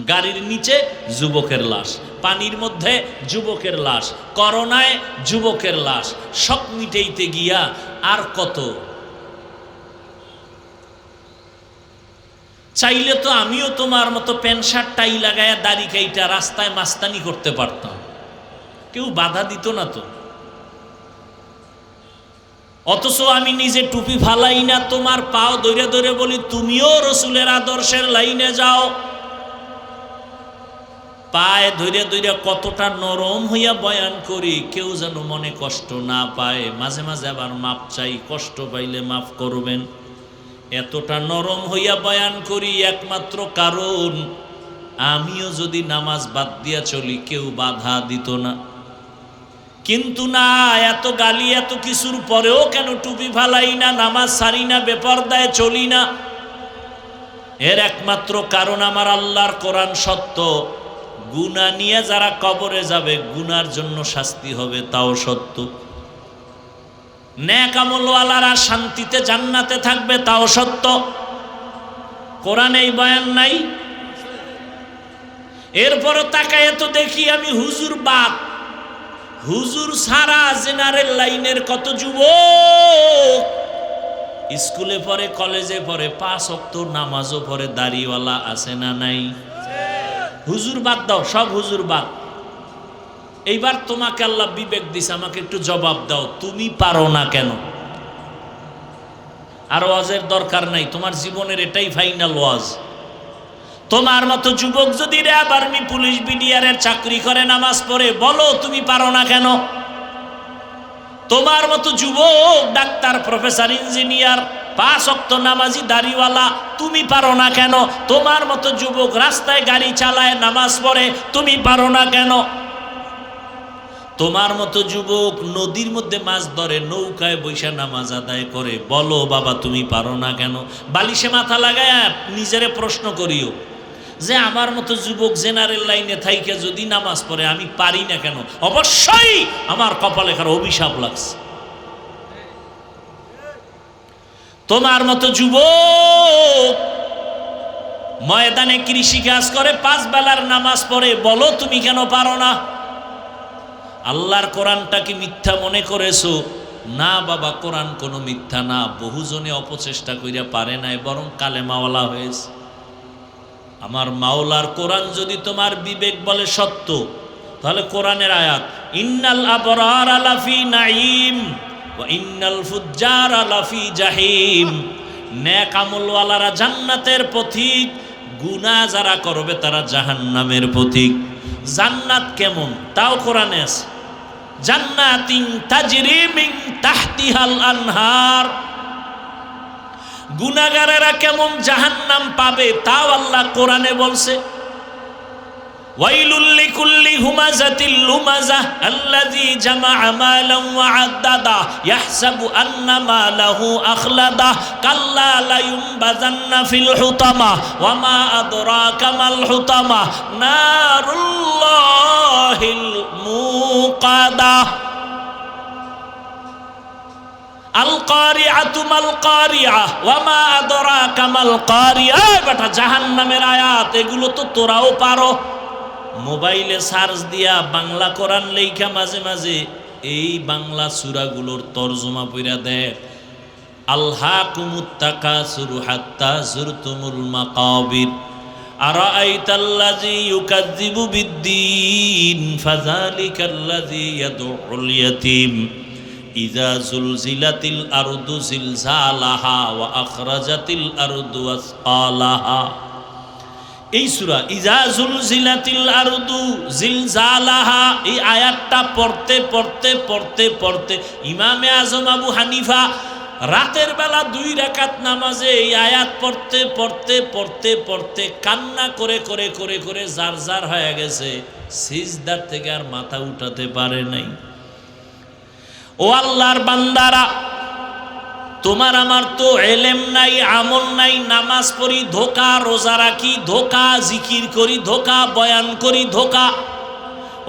গাড়ির নিচে যুবকের লাশ, পানির মধ্যে যুবকের লাশ, করোনায় যুবকের লাশ, শখ মিটাইতে গিয়া আর কত? চাইলে তো আমিও তোমার মতো প্যান্ট শার্ট টাই লাগায়া দাড়ি কাইটা রাস্তায় মাস্তানি করতে পারতাম, কেউ বাধা দিত না তো। অথচ আমি নিজে টুপি ফালাই না, তোমার পাও ধরে ধরে বলি তুমিও রসুলের আদর্শের লাইনে যাও। পায়ে ধরে ধরে কতটা নরম হইয়া বয়ান করি, কেউ যেন মনে কষ্ট না পায়। মাঝে মাঝে আবার মাপ চাই, কষ্ট পাইলে মাফ করবেন। এতটা নরম হইয়া বয়ান করি একমাত্র কারণ আমিও যদি নামাজ বাদ দিয়া চলি কেউ বাধা দিত না। কিন্তু না, এত গালি এত কিছুর পরেও কেন টুপি ফালাই না, নামাজ ছাড়ি না, বেপরদায় চলি না? এর একমাত্র কারণ আমার আল্লাহর কোরআন সত্য। গুনাহ নিয়ে যারা কবরে যাবে গুনার জন্য শাস্তি হবে, তাও সত্য। নেক আমলওয়ালারা শান্তিতে জান্নাতে থাকবে, তাও সত্য। কোরআনে এই বয়ান নাই? এরপরও তাকায় তো দেখি আমি হুজুর বাপ, হুজুর সারা জেনারেল লাইনের কত যুবক স্কুলে পড়ে, কলেজে পড়ে, 5 ওয়াক্ত নামাজও পড়ে, দাড়িওয়ালা আছে না নাই? হুজুর বাদ দাও, সব হুজুর বাদ। এইবার তোমাকে আল্লাহ বিবেক দিছে, আমাকে একটু জবাব দাও, তুমি পারো না কেন? আর ওয়াজের দরকার নাই, তোমার জীবনের এটাই ফাইনাল ওয়াজ। তোমার মতো যুবক যদি র্যাব, আর্মি, পুলিশ, বিডিআরের চাকরি করে, নামাজ পড়ে, বলো তুমি পারো না কেন? তোমার মতো যুবক ডাক্তার, প্রফেসর, ইঞ্জিনিয়ার, 5 ওয়াক্ত নামাজি, দাড়িওয়ালা, তুমি পারো না কেন? তোমার মতো যুবক রাস্তায় গাড়ি চালায়, নামাজ পড়ে, তুমি পারো না কেন? তোমার মতো যুবক নদীর মধ্যে মাছ ধরে, নৌকায় বৈশা নামাজ আদায় করে, বলো বাবা তুমি পারো না কেন? বালিশে মাথা লাগায় নিজেরে প্রশ্ন করিও যে আমার মতো যুবক জেনারেল লাইনে থাইকে যদি নামাজ পড়ে আমি পারি না কেন? অবশ্যই আমার কপালে কারো অভিশাপ লাগছে। তোমার মতো যুবক ময়দানে কৃষি কাজ করে, 5 বেলার নামাজ পড়ে, বলো তুমি কেন পারো না? আল্লাহর কোরআনটা কি মিথ্যা মনে করেছো? না বাবা, কোরআন কোনো মিথ্যা না। বহুজনে অপচেষ্টা কইরা পারে নাই, বরং কালেমাওয়ালা হয়েছে। আমার মাওলার কোরআন যদি তোমার বিবেক বলে সত্য, তাহলে কোরআনের আয়াত ইন্নাল আবরারা লাফি নাঈম ওয়া ইন্নাল ফুজ্জারা লাফি জাহিম, নেক আমলওয়ালারা জান্নাতের পথিক, গুনাহ যারা করবে তারা জাহান্নামের পথিক। জান্নাত কেমন তাও কোরআনে আছে, জান্নাতিন তাজরি মিন তাহতিহাল আনহার। গুনাহগারেরা কেমন জাহান্নাম পাবে তাও আল্লাহ কোরআনে বলছে। ওয়াইলুল লিকুল্লি হুমাযাতিল লুমাযাহ আল্লাযী জামাআ মালান ওয়া আদ্দাদা ইয়াহসাবু আন্না মালাহু আখলাদা কাল্লা লা ইউনবাযান্না ফিল হুতামা ওয়া মা আদরাকা মাল হুতামা নারুল্লাহিল মুকাদা আল কারিআতু মাল কারিআ ওয়া মা আদরাকা মাল কারিআ। বেটা জাহান্নামের আয়াত এগুলো তো তোরাও পারো। মোবাইলে সার্চ দিয়া বাংলা কোরআন লেখা মাঝে মাঝে এই বাংলা সূরাগুলোর তরজমা পড়া দেখ। আলহাকুমুত তাকাসুরু হাত্তা যুরতুমুল মাকাবির আরাআইতাল্লাযী ইউকাযযিবু বিদ্দীন ফাযালিকাল্লাযী ইয়াদউল ইয়াতীম ইযা যুলজিলাতিল আরদু জিলজালাহা ওয়া আখরাজাতিল আরদু আসকালাহা। এই সূরা ইযা যুলজিলাতিল আরদু জিলজালাহা, এই আয়াতটা পড়তে পড়তে পড়তে পড়তে ইমামে আজম আবু হানিফা রাতের বেলা 2 রাকাত নামাজে এই আয়াত পড়তে পড়তে পড়তে পড়তে কান্না করে করে করে করে জার জার হয়ে গেছে, সিজদার থেকে আর মাথা উঠাতে পারে নাই। ও আল্লাহর বান্দারা, তোমার আমার তো এলেম নাই, আমল নাই, নামাজ পড়ি ধোকা, রোজা রাখি ধোকা, জিকির করি ধোকা, বয়ান করি ধোকা।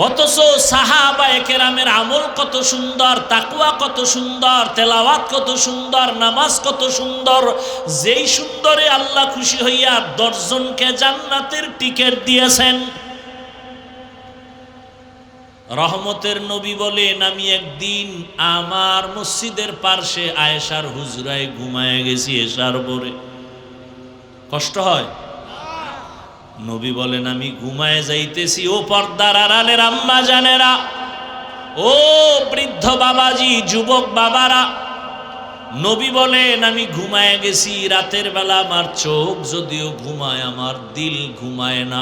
অথচ সাহাবায়ে কেরামের আমল কত সুন্দর, তাকওয়া কত সুন্দর, তেলাওয়াত কত সুন্দর, নামাজ কত সুন্দর। যেই সুন্দরে আল্লাহ খুশি হইয়া 10 জনকে জান্নাতের টিকিট দিয়েছেন। রহমতের নবী বলেন, আমি একদিন আমার মসজিদের পার্শ্বে আয়েশার হুজরায় ঘুমায় গেছি এশার পরে। কষ্ট হয়? নবী বলেন আমি ঘুমায় যাইতেছি, ও পর্দার আড়ালের আম্মা জানেরা, ও বৃদ্ধ বাবাজি, যুবক বাবারা, নবী বলেন আমি ঘুমায় গেছি রাতের বেলা, আমার চোখ যদিও ঘুমায় আমার দিল ঘুমায় না।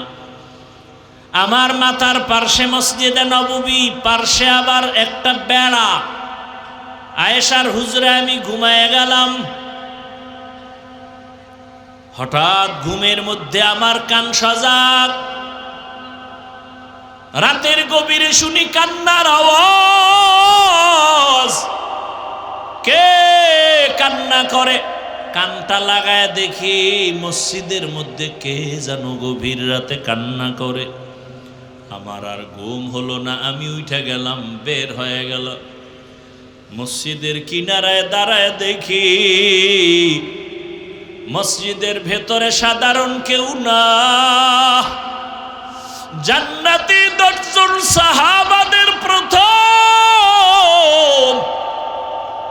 আমার মাথার পার্শ্বে মসজিদে নববী, পার্শ্বে আবার একটা বেড়া। আয়েশার হুজরে আমি ঘুমায় গেলাম। হঠাৎ ঘুমের মধ্যে আমার কান সজাগ, রাতের গভীরে শুনি কান্নার আওয়াজ। কে কান্না করে? কানটা লাগায় দেখি মসজিদের মধ্যে কে যেন গভীর রাতে কান্না করে। আমার আর ঘুম হলো না, আমি উঠে গেলাম, বের হয়ে গেল। মসজিদের কিনারায় দাঁড়ায় দেখি মসজিদের ভেতরে সাধারণ কেউ না, জান্নাতি 10 জন সাহাবাদের প্রথম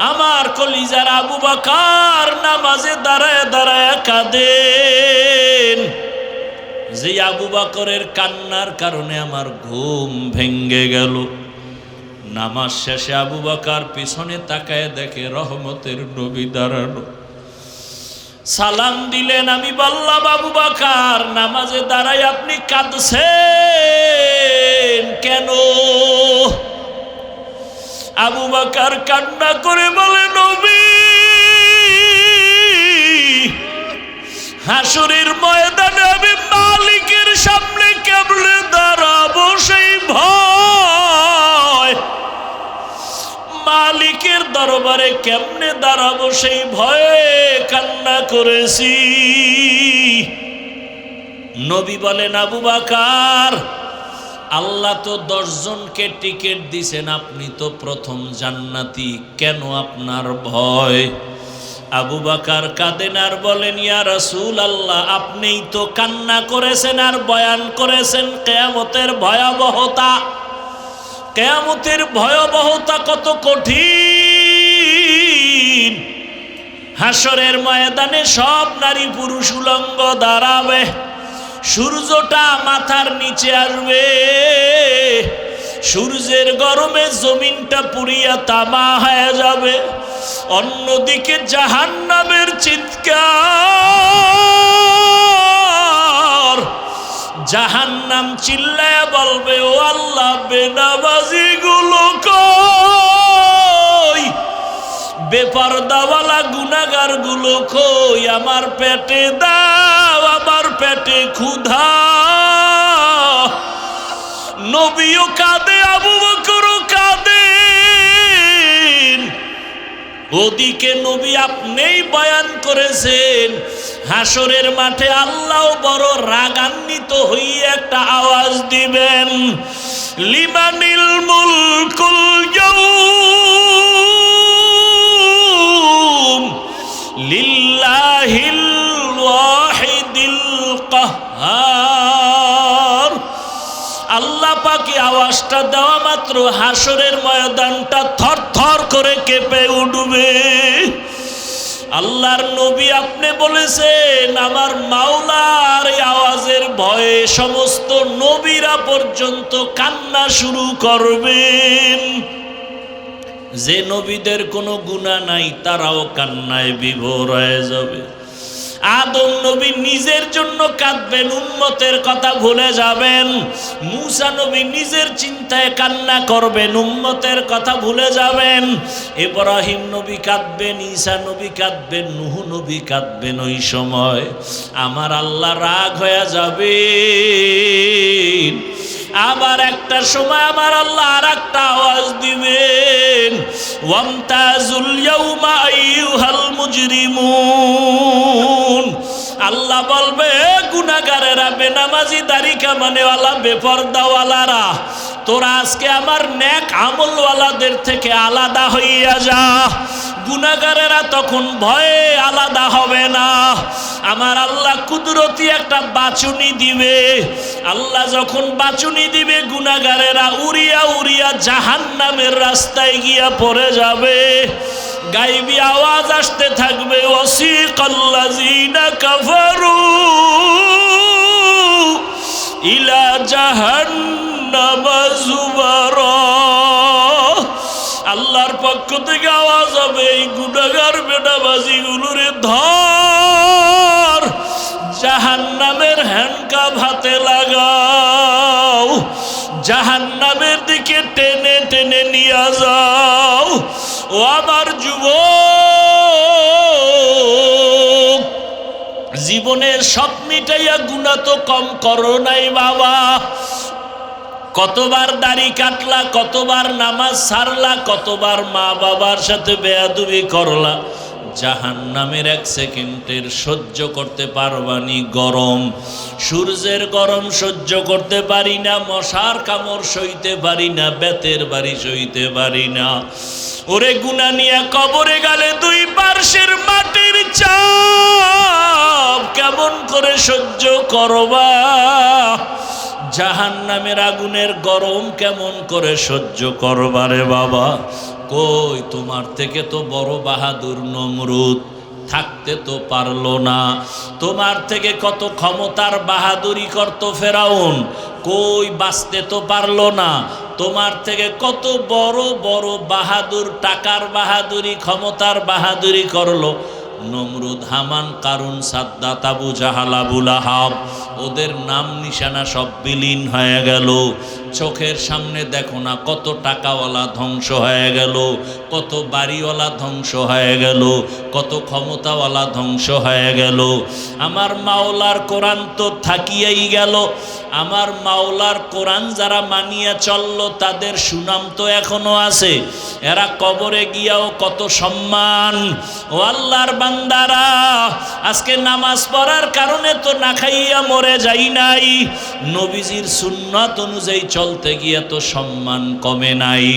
আমার কলিজার আবু বকর নামাজে দাঁড়ায় দাঁড়ায় কাঁদেন। যে আবু বকরের কান্নার কারণে আমার ঘুম ভেঙ্গে গেল। নামাজ শেষে আবু বকর পিছনে তাকায় দেখে রহমতের নবী দাঁড়ানো। সালাম দিলেন। আমি বললাম আবু বকর, নামাজে দাঁড়ায় আপনি কাঁদছেন কেন? আবু বকর কান্না করে বলে, নবী, হাসরের ময়দানে আমি মালিকের সামনে কেমনে দাঁড়াবো সেই ভয়, মালিকের দরবারে কেমনে দাঁড়াবো সেই ভয়ে কান্না করেছি। নবী বলেন, আবু বকর, আল্লাহ তো 10 জনকে টিকিট দিছেন, আপনি তো প্রথম জান্নাতি, কেন আপনার ভয়? আবু বকর কাঁদেন আর বলেন, ইয়া রাসূলুল্লাহ, আপনিই তো কান্না করেছেন আর বয়ান করেছেন কিয়ামতের ভয়াবহতা। কিয়ামতের ভয়াবহতা কত কঠিন। হাসরের ময়দানে সব নারী পুরুষ উলঙ্গ দাঁড়াবে, সূর্যটা মাথার নিচে আসবে, সূর্যের গরমে জমিনটা পুড়িয়া তামা হয়ে যাবে। অন্যদিকে জাহান্নামের চিৎকার, জাহান্নাম চিল্লায়া বলবে, ও আল্লাহ, বেনামাজি গুলো কই, বেপরদাওয়ালা গুনাহগার গুলো কই, আমার পেটে দাও, আমার পেটে ক্ষুধা। নবীও কাঁদে, আবু বকরও কাঁদে। ওদিকে নবী আপনিই বয়ান করেছেন, হাসরের মাঠে আল্লাহ বড় রাগান্বিত হয়ে একটা আওয়াজ দিবেন, লিমানিল মুলকুল ইয়াউম লিল্লাহিল ওয়াহিদিল কাহ্হার। আল্লাহ পাকে আওয়াজটা দেওয়া মাত্র হাসরের ময়দানটা থরথর করে কেঁপে উঠবে। আল্লাহর নবী আপনি বলেছেন, আমার মাওলার এই আওয়াজের ভয়ে সমস্ত নবীরা পর্যন্ত কান্না শুরু করবেন। যে নবীদের কোনো গুনাহ নাই তারাও কান্নায় বিভোর হয়ে যাবে। আদম নবী নিজের জন্য কাঁদবেন, উম্মতের কথা ভুলে যাবেন। মূসা নবী নিজের চিন্তায় কান্না করবেন, উম্মতের কথা ভুলে যাবেন। ইব্রাহিম নবী কাঁদবেন, ঈসা নবী কাঁদবেন, নূহ নবী কাঁদবেন। ওই সময় আমার আল্লাহ রাগ হয়ে যাবে। আবার একটা সময় আমার আল্লাহ আর একটা আওয়াজ দিবেন, ওয়ামতাজুল ইয়াউমা আইয়ুহাল মুজরিমুন। আল্লাহ বলবে, গুনাহগারেরা, বেনামাজি, দাড়ি কামানেওয়ালা, বেপরদাওয়ালারা, তোরা আজকে আমার নেক আমলওয়ালাদের থেকে আলাদা হইয়া যা। গুনাহগারেরা তখন ভয়ে আলাদা হবে না। আমার আল্লাহ কুদরতি একটা বাচুনি দিবে। আল্লাহ যখন বাচুনি দিবে, গুনাহগারেরা উড়িয়া উড়িয়া জাহান্নামের রাস্তায় গিয়া পড়ে যাবে। গাইবি আওয়াজ আসতে থাকবে, ওয়াসিকাল্লাযীনা কাফারু ইলা জাহান্নামা যুমারা। আল্লাহর পক্ষ থেকে আওয়াজ হবে, এই গুনাহগার বেটাবাজিগুলোরে ধর, জাহান্নামের হ্যান্ডকাপ হাতে লাগাও, জাহান্নামের দিকে টেনে টেনে নিয়ে যাও। ও আমার যুবক, জীবনের সব মিটাইয়া গুনাহ তো কম করো নাই বাবা। কতবার দাড়ি কাটলা, কতবার নামাজ ছাড়লা, কতবার মা বাবার সাথে বেয়াদবি করলা। জাহান্নামের 1 সেকেন্ডের সহ্য করতে পারবানি গরম, সূর্যের গরম সহ্য করতে পারি না, মশার কামড় সইতে পারি না, বেতের বাড়ি সইতে পারি না। ওরে গুনাহ নিয়া কবরে গেলে 2 পার্শ্বের মাটির চাপ কেমন করে সহ্য করবা? জাহান্নামের আগুনের গরম কেমন করে সহ্য করবারে বাবা? কই, তোমার থেকে তো বড় বাহাদুর নমরুদ থাকতে তো পারলো না। তোমার থেকে কত ক্ষমতার বাহাদুরি করতো ফেরাউন, কই বাঁচতে তো পারলো না। তোমার থেকে কত বড় বড় বাহাদুর, টাকার বাহাদুরি, ক্ষমতার বাহাদুরি করলো নমরুদ, হামান, কারুন, সাদ্দাত, আবু জাহাল, আবু লাহাব। ওদের নাম নিশানা সব বিলীন হয়ে গেল। চোখের সামনে দেখো না কত টাকাওয়ালা ধ্বংস হয়ে গেল, কত বাড়িওয়ালা ধ্বংস হয়ে গেল, কত ক্ষমতাওয়ালা ধ্বংস হয়ে গেল। আমার মাওলার কোরআন তো থাকিয়াই গেল। আমার মাওলার কোরআন যারা মানিয়া চললো তাদের সুনাম তো এখনো আছে। এরা কবরে গিয়াও কত সম্মান। ও আল্লাহর বান্দারা, আজকে নামাজ পড়ার কারণে তো না খাইয়া মরে যাই নাই, নবীজির সুন্নাত অনুযায়ী চলতে গিয়ে তো সম্মান কমে নাই।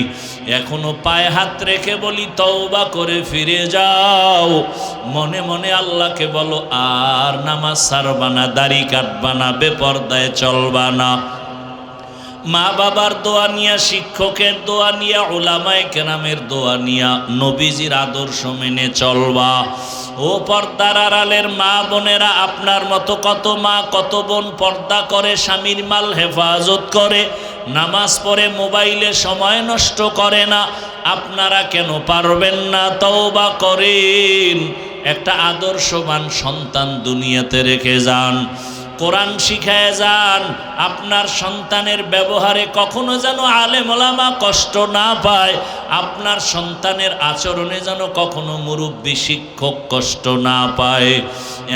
এখনো পায়ে হাত রেখে বলি তওবা করে ফিরে যাও। মনে মনে আল্লাহকে বলো, আর নামাজ ছাড়বা না, দাড়ি কাটবা না, বেপরদায় চলবা না। মা বাবার দোয়া নিয়া, শিক্ষকের দোয়া নিয়া, উলামায়ে কেরামের দোয়া নিয়া নবীজির আদর্শ মেনে চলবা। ও পর্দার আড়ালের মা বোনেরা, আপনার মতো কত মা কত বোন পর্দা করে, স্বামীর মাল হেফাজত করে, নামাজ পড়ে, মোবাইলে সময় নষ্ট করে না। আপনারা কেন পারবেন না? তওবা করেন, একটা আদর্শবান সন্তান দুনিয়াতে রেখে যান, কোরআন শিখায় যান। আপনার সন্তানের ব্যবহারে কখনো যেন আলেম ওলামা কষ্ট না পায়, আপনার সন্তানের আচরণে যেন কখনো মুরব্বী শিক্ষক কষ্ট না পায়।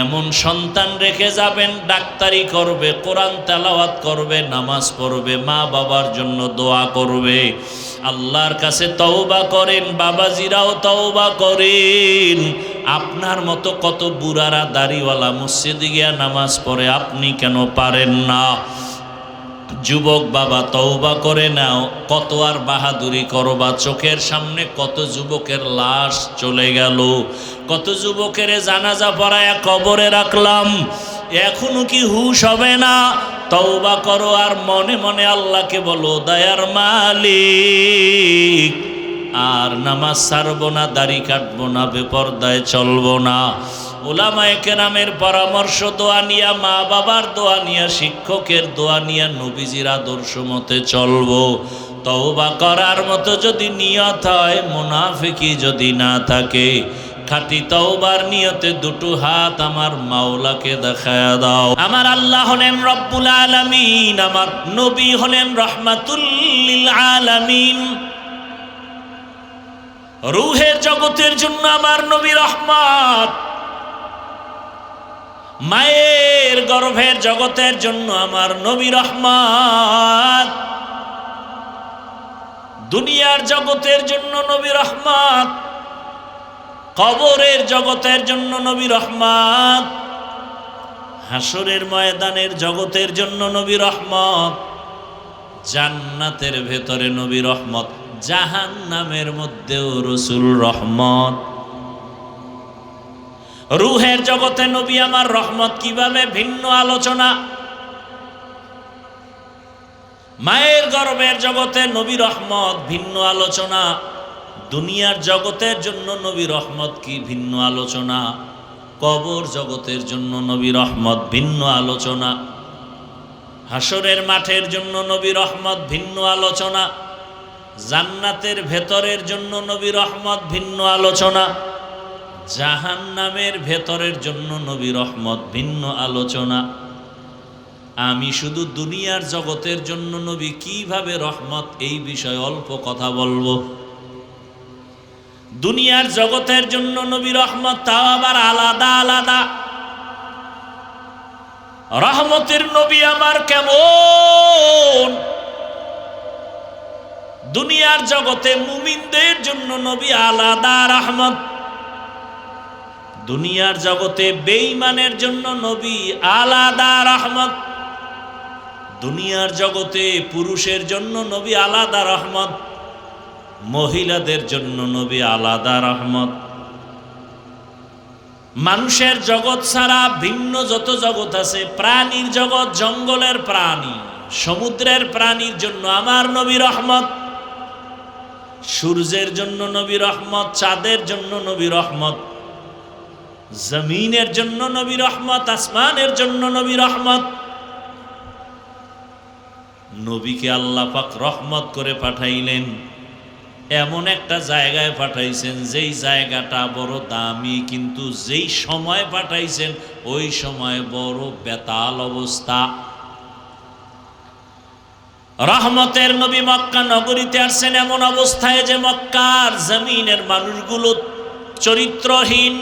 এমন সন্তান রেখে যাবেন, ডাক্তারি করবে, কোরআন তেলাওয়াত করবে, নামাজ পড়বে, মা বাবার জন্য দোয়া করবে। আল্লাহর কাছে তওবা করেন, বাবাজিরাও তওবা করেন। আপনার মতো কত বুড়ারা দাড়িওয়ালা মসজিদে গিয়া নামাজ পড়ে, আপনি কেন পারেন না? যুবক বাবা, তওবা করে নাও। কত আর বাহাদুরি করবা? চোখের সামনে কত যুবকের লাশ চলে গেল, কত যুবকের জানাজা পড়ায়া কবরে রাখলাম, এখনো কি হুশ হবে না? তওবা করো আর মনে মনে আল্লাহকে বলো, দয়ার মালিক, আর নামাজ ছাড়বো না, দাড়ি কাটবো না, বেপরদায় চলবো না। উলামায়ে কেরামের পরামর্শ দোয়া নিয়া, মা বাবার দোয়া নিয়া, শিক্ষকের দোয়া নিয়া নবীজির আদর্শ মতে চলবো। তওবা করার মতো যদি নিয়ত হয়, মুনাফিকি যদি না থাকে, খাঁটি তওবার নিয়তে 2 হাত আমার মাওলাকে দেখায়া দাও। আমার আল্লাহ হলেন রব্বুল আলামিন, আমার নবী হলেন রাহমাতুল লিল আলামিন। রূহের জগতের জন্য আমার নবী রহমত, মায়ের গর্ভের জগতের জন্য আমার নবী রহমত, দুনিয়ার জগতের জন্য নবী রহমত, কবরের জগতের জন্য নবী রহমত, হাসরের ময়দানের জগতের জন্য নবী রহমত, জান্নাতের ভেতরে নবী রহমত, জাহান্নামের মধ্যেও রসুল রহমত। রূহের জগতে নবী আমার রহমত কিভাবে? ভিন্ন আলোচনা। মায়ের গর্ভের জগতে নবী রহমত, ভিন্ন আলোচনা। দুনিয়ার জগতের জন্য নবী রহমত কি? ভিন্ন আলোচনা। কবর জগতের জন্য নবী রহমত, ভিন্ন আলোচনা। হাসরের মাঠের জন্য নবী রহমত, ভিন্ন আলোচনা। জান্নাতের ভেতরের জন্য নবী রহমত ভিন্ন আলোচনা, জাহান্নামের ভেতরের জন্য নবী রহমত ভিন্ন আলোচনা। আমি শুধু দুনিয়ার জগতের জন্য নবী কিভাবে রহমত এই বিষয়ে অল্প কথা বলবো। দুনিয়ার জগতের জন্য নবী রহমত, তাও আবার আলাদা আলাদা। রহমতের নবী আমার কেমন? দুনিয়ার জগতে মুমিনদের জন্য নবী আলাদা রহমত, দুনিয়ার জগতে বেঈমানের জন্য নবী আলাদা রহমত, দুনিয়ার জগতে পুরুষের জন্য নবী আলাদা রহমত, মহিলাদের জন্য নবী আলাদা রহমত। মানুষের জগৎ ছাড়া ভিন্ন যত জগৎ আছে, প্রাণীর জগৎ, জঙ্গলের প্রাণী, সমুদ্রের প্রাণীর জন্য আমার নবী রহমত, সূর্যের জন্য নবী রহমত, চাঁদের জন্য নবী রহমত, জমিনের জন্য নবী রহমত, আসমানের জন্য নবী রহমত। নবীকে আল্লাহ পাক রহমত করে পাঠাইলেন, এমন একটা জায়গায় পাঠাইছেন যেই জায়গাটা বড় দামি, কিন্তু যেই সময় পাঠাইছেন ওই সময় বড় বেতাল অবস্থা। রহমতের নবী মক্কা নগরীতে আসছেন এমন অবস্থায় যে মক্কার জমিনের মানুষগুলো চরিত্রহীন,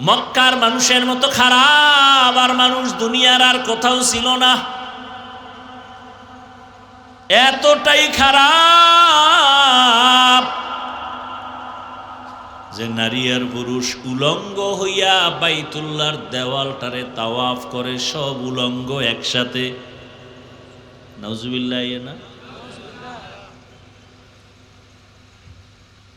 মক্কার মানুষের মতো খারাপ আর মানুষ দুনিয়ার আর কোথাও ছিল না। এতটাই খারাপ যে নারী আর পুরুষ উলঙ্গ হইয়া বাইতুল্লাহর দেওয়ালটারে তাওয়াফ করে, সব উলঙ্গ একসাথে। নাউজুবিল্লাহ। না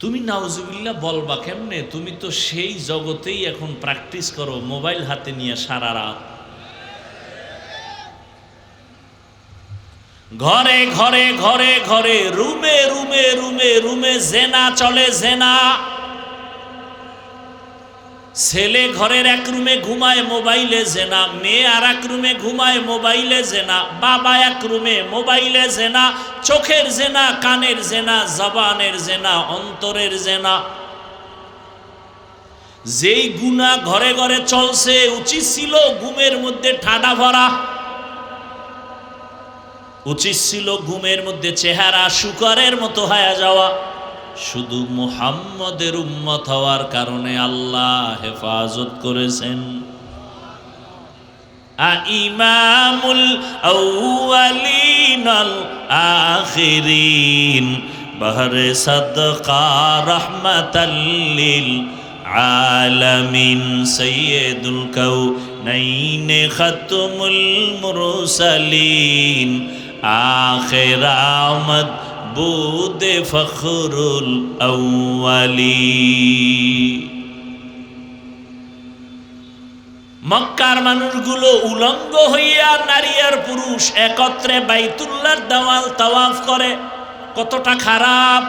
তুমি নাউজুবিল্লাহ বলবা কেমনে? তুমি তো সেই জগতেই এখন প্র্যাকটিস করো, মোবাইল হাতে নিয়ে সারা রাত। ঘরে ঘরে ঘরে ঘরে, রুমে রুমে রুমে রুমে জেনা চলে, জেনা। ছেলে ঘরের এক রুমে ঘুমায়, মোবাইলে জেনা। মেয়ে আর এক রুমে ঘুমায়, মোবাইলে জেনা। বাবা এক রুমে, মোবাইলে জেনা। চোখের জেনা, কানের জেনা, জবানের জেনা, অন্তরের জেনা। যেই গুনাহ ঘরে ঘরে চলছে, উচিত ছিল ঘুমের মধ্যে ঠাডা ভরা, উচিত ছিল ঘুমের মধ্যে চেহারা শুকরের মতো হয়ে যাওয়া। শুধু মুহাম্মদের উম্মত হওয়ার কারণে আল্লাহ হেফাজত করেছেন। ইমামুল আউয়ালিন আল আখিরিন, বহরে সাদকা রাহমাতাল লিল আলামিন, সাইয়্যিদুল কাউনাইন খাতমুল মুরসালিন, আখির আমদ বুদে ফখরুল আউয়ালিন। মক্কার মানুষগুলো উলঙ্গ হইয়া নারী আর পুরুষ একত্রে বাইতুল্লাহর দেওয়াল তাওয়াফ করে। কতটা খারাপ!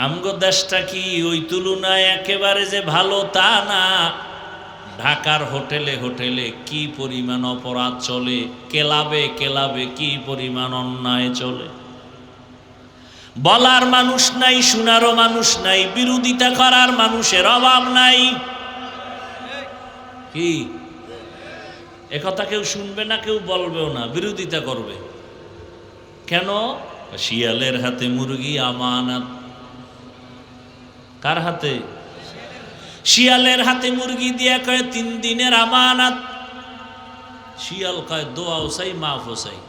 আমগো দেশটা কি ওই তুলনায় একেবারে যে ভালো তা না। ঢাকার হোটেলে হোটেলে কি পরিমাণ অপরাধ চলে, ক্লাবে ক্লাবে কি পরিমাণ অন্যায় চলে। বলার মানুষ নাই, শোনারও মানুষ নাই, বিরোধিতা করার মানুষের অভাব নাই। কি একথা কেউ শুনবে না, কেউ বলবেও না, বিরোধিতা করবে। কেন? শিয়ালের হাতে মুরগি আমানত। কার হাতে? শিয়ালের হাতে মুরগি দিয়া কয় 3 দিনের আমানত। শিয়াল কয় দোয়াও চাই, মাফও চাই।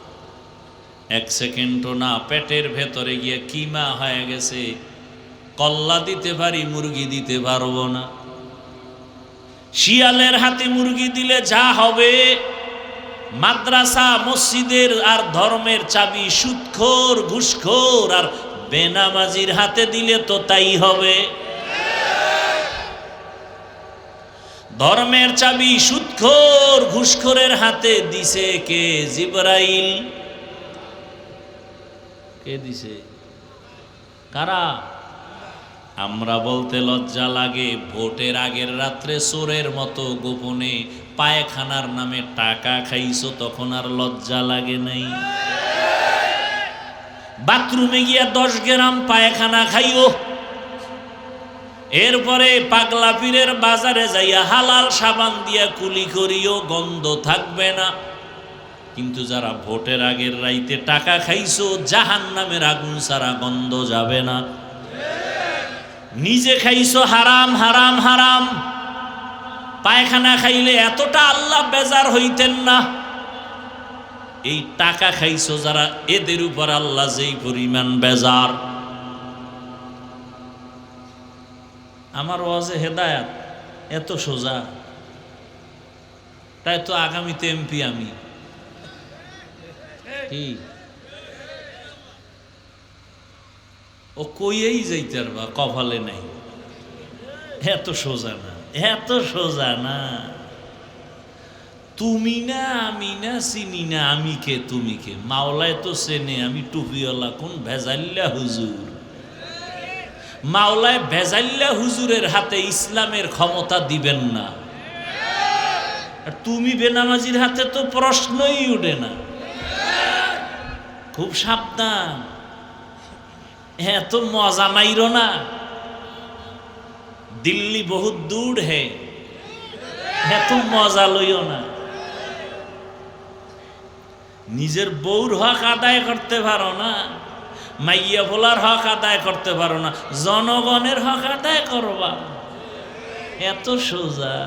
1 সেকেন্ডও না, পেটের ভেতরে গিয়ে কিমা হয়ে গেছে। কল্লা দিতে পারি, মুরগি দিতে পারবো না। শিয়ালের হাতে মুরগি দিলে যা হবে, মাদ্রাসা মসজিদের আর ধর্মের চাবি সুদখোর, ঘুষখোর আর বেনামাজির হাতে দিলে তো তাই হবে। ধর্মের চাবি সুদখোর, ঘুষখোরের হাতে দিছে কে? জিবরাইল। কে দিছে? কারা? আমরা বলতে লজ্জা লাগে, ভোটের আগের রাত্রে চোরের মতো গোপনে পায়খানার নামে টাকা খাইছো, তখন আর লজ্জা লাগে নাই? বাথরুমে গিয়া 10 গ্রাম পায়খানা খাইও, এরপরে পাগলা পীরের বাজারে যাইয়া হালাল সাবান দিয়া কুলি করিও, গন্ধ থাকবে না। কিন্তু যারা ভোটের আগের রাইতে টাকা খাইছো, জাহান্নামের আগুন ছাড়া গন্ধ যাবে না। নিজে খাইছো হারাম হারাম হারাম, পায়খানা খাইলে এতটা আল্লাহ বেজার হইতেন না। এই টাকা খাইছো যারা, এদের উপর আল্লাহ যেই পরিমাণ বেজার। আমার ওয়াজে হেদায়াত এত সোজা, তাই তো আগামীতে এমপি আমি। কি ও কইয়েই যাইতে পারবা, কপালে নাই। এত সোজা না, এত সোজা না। তুমি না আমি না, চিনি না আমি কে তুমি কে, মাওলায় তো চেনে আমি টুপিওয়ালা কোন ভেজাল্লা হুজুর। মাওলায় ভেজাল্লা হুজুরের হাতে ইসলামের ক্ষমতা দিবেন না, আর তুমি বেনামাজির হাতে তো প্রশ্নই উঠে না। খুব সাবধান, এত মজা মাইরো না। দিল্লি বহুত দূর হে, এত মজা লইও না। নিজের বউর হক আদায় করতে পারো না, মাইয়া ভোলার হক আদায় করতে পারো না, জনগণের হক আদায় করবা। এত সোজা।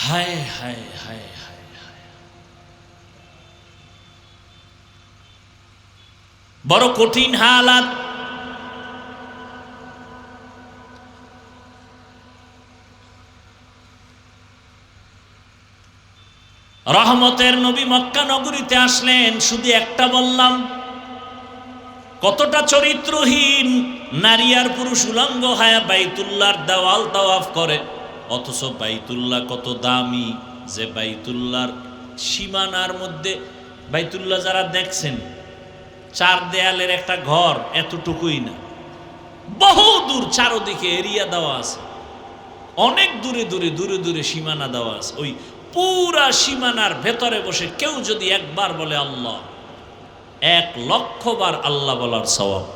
হায় হায় হায় হায় হায়, বড় কঠিন হালাত। রহমতের নবী মক্কা নগরীতে আসলেন, শুধু একটা বললাম, কতটা চরিত্রহীন নারী আর পুরুষ উলঙ্গ হায়া বাইতুল্লাহর দেওয়াল তাওয়াফ করে। অথচ বাইতুল্লাহ কত দামি, যে বাইতুল্লাহর সীমানার মধ্যে, বাইতুল্লাহ যারা দেখছেন 4 দেয়ালের একটা ঘর এতটুকুই না, বহু দূর চারদিকে এরিয়া দেওয়া আছে, অনেক দূরে দূরে দূরে দূরে সীমানা দেওয়া আছে। ওই পুরা সীমানার ভেতরে বসে কেউ যদি একবার বলে আল্লাহ, 1,00,000 বার আল্লাহ বলার সওয়াব।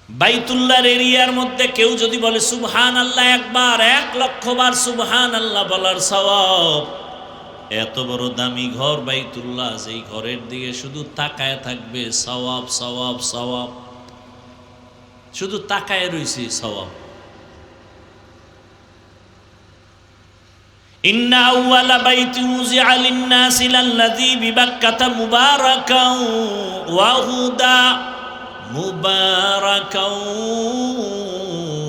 বাইতুল্লাহর এরিয়ার মধ্যে কেউ যদি বলে সুবহান আল্লাহ একবার, 1,00,000 বার সুবহান আল্লাহ বলার সওয়াব। এত বড় দামি ঘর বাইতুল্লাহ, যেই ঘরের দিকে শুধু তাকায় থাকবে সওয়াব সওয়াব সওয়াব, শুধু তাকায় রইছে সওয়াব। ইন্না আউওয়ালা বাইতিন উযিআ লিন-নাসি লাল্লাযী বিবাক্কাতা মুবারাকান ওয়া হুদা, মুবারাকান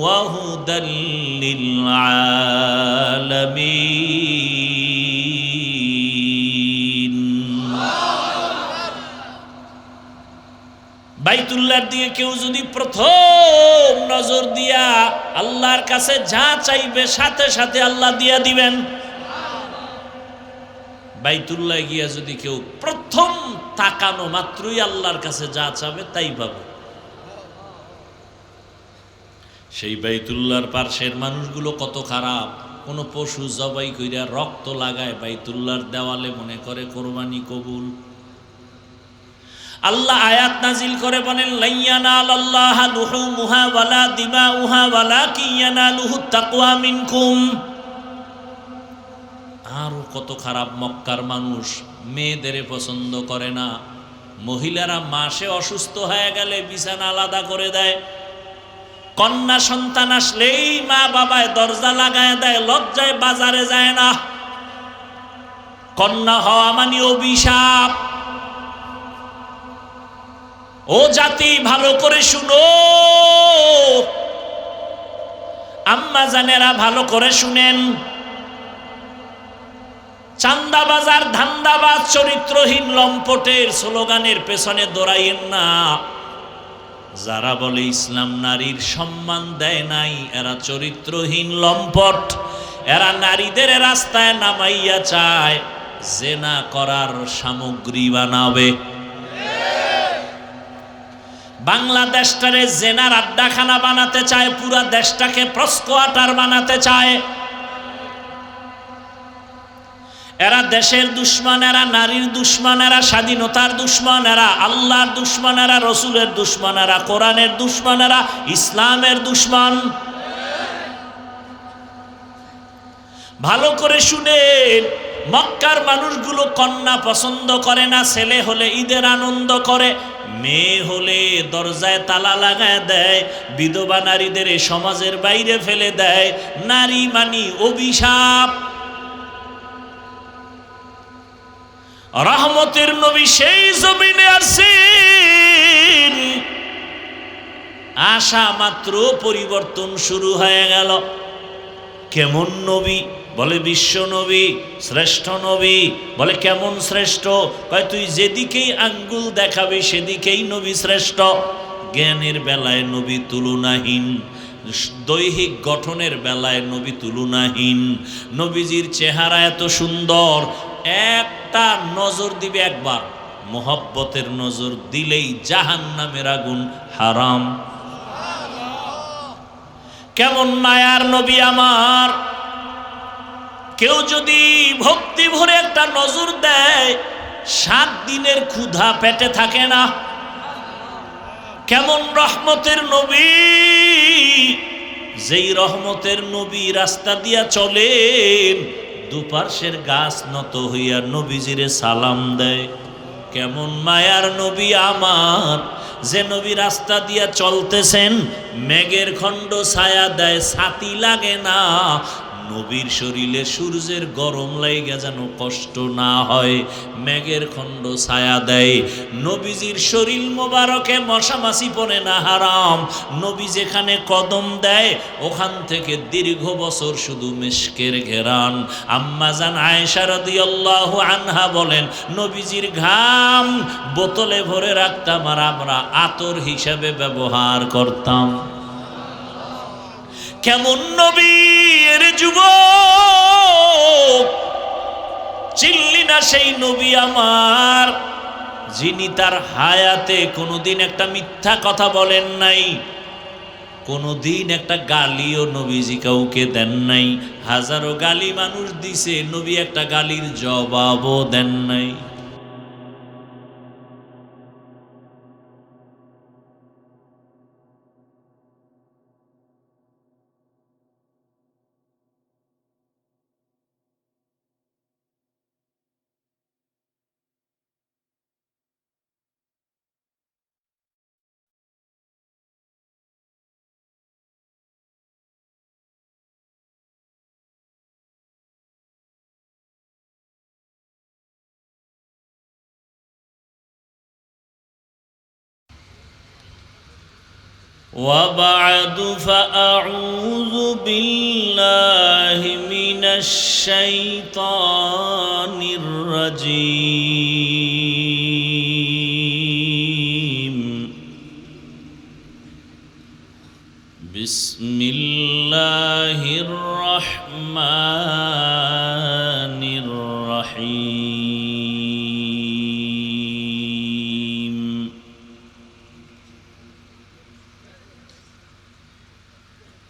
ওয়া হুদাল লিল আলামিন। বাইতুল্লাহর দিকে কেউ যদি প্রথম নজর দিয়া আল্লাহর কাছে যা চাইবে, সাথে সাথে আল্লাহ দিয়া দিবেন। বাইতুল্লাহ গিয়া যদি কেউ প্রথম তাকানো মাত্রই আল্লাহর কাছে যা চাবে তাই পাবে। সেই বাইতুল্লাহর পার্শ্বের মানুষগুলো কত খারাপ, কোন পশু জবাই কইরা রক্ত লাগায় বাইতুল্লাহর দেওয়ালে, মনে করে কোরবানি কবুল। আল্লাহ আয়াত নাজিল করে বলেন, লাইয়ানালাল্লাহা লুহুমুহা ওয়ালা দিমাউহা ওয়ালাকিন ইয়ানালুহুত তাকওয়া মিনকুম। আরো কত খারাপ, মক্কার মানুষ মেয়েদের পছন্দ করে না, মহিলারা মাসে অসুস্থ হয়ে গেলে বিছানা আলাদা করে দেয়, কন্যা সন্তান আসলেই মা বাবায় দরজা লাগায় দেয়, লজ্জায় বাজারে যায় না। কন্যা হওয়া মানে অভিশাপ। ও জাতি ভালো করে শুনো, আম্মা জানেরা ভালো করে শুনেন, চান্দাবাজার ধান্দাবাজ চরিত্রহীন লম্পটের স্লোগানের পেছনে দৌড়াইয়েন না। যারা বলে ইসলাম নারীর সম্মান দেয় নাই, এরা চরিত্রহীন লম্পট, এরা নারীদের রাস্তায় নামাইয়া চায় জেনা করার সামগ্রী বানাবে। বাংলাদেশটারে জেনার আড্ডাখানা বানাতে চায়, পুরা দেশটাকে প্রস্কোয়াটার বানাতে চায়। এরা দেশের দুশ্মন, এরা নারীর দুশ্মন, এরা স্বাধীনতার দুশ্মন, এরা আল্লাহর দুশ্মন, এরা রসুলের দুশ্মন, এরা কোরআনের দুশ্মন, এরা ইসলামের দুশ্মন। ভালো করে শুনেন, মক্কার মানুষগুলো কন্যা পছন্দ করে না, ছেলে হলে ঈদের আনন্দ করে, মেয়ে হলে দরজায় তালা লাগায় দেয়, বিধবা নারীদের সমাজের বাইরে ফেলে দেয়। নারী মানি অভিশাপ। রহমতের নবী সেই জমিনে আসেন, আসা মাত্র পরিবর্তন শুরু হয়ে গেল। কেমন নবী? বলে বিশ্ব নবী, শ্রেষ্ঠ নবী। বলে কেমন শ্রেষ্ঠ? কয় তুই যেদিকেই আঙ্গুল দেখাবি সেদিকেই নবী শ্রেষ্ঠ। জ্ঞানের বেলায় নবী তুলনাহীন, দৈহিক গঠনের বেলায় নবী তুলনাহীন। নবীজির চেহারা এত সুন্দর, একটা নজর দিবে একবার, মোহব্বতের নজর দিলেই জাহান্নামের আগুন হারাম। কেমন মায়ার নবী আমার! কেউ যদি ভক্তি ভরে একটা নজর দেয়, 7 দিনের ক্ষুধা পেটে থাকে না। কেমন রহমতের নবী! যেই রহমতের নবী রাস্তা দিয়া চলেন, দুপার্শ্বের গাছ নত হইয়া নবীজিরে সালাম দেয়। কেমন মায়ার নবী আমার! যে নবী রাস্তা দিয়া চলতেছেন, মেঘের খণ্ড ছায়া দেয়, ছাতি লাগে না। নবীর শরীরে সূর্যের গরম লাইগা যেন কষ্ট না হয়, মেঘের খণ্ড ছায়া দেয়। নবীজির শরীর মোবারকে মশা মাছি পড়ে না, হারাম। নবী যেখানে কদম দেয়, ওখান থেকে দীর্ঘ বছর শুধু মিশকের ঘেরান। আম্মা জান আয়েশা রাদিয়াল্লাহু আনহা বলেন, নবীজির ঘাম বোতলে ভরে রাখতাম আর আমরা আতর হিসাবে ব্যবহার করতাম। কেমন নবী এর যুবক! চিনলি না সেই নবী আমার, যিনি তার হায়াতে কোনোদিন একটা মিথ্যা কথা বলেন নাই, কোনোদিন একটা গালিও নবীজি কাউকে দেন নাই। হাজারো গালি মানুষ দিছে, নবী একটা গালির জবাবও দেন নাই। وبعد فأعوذ بالله من الشيطان الرجيم بسم الله الرحمن الرحيم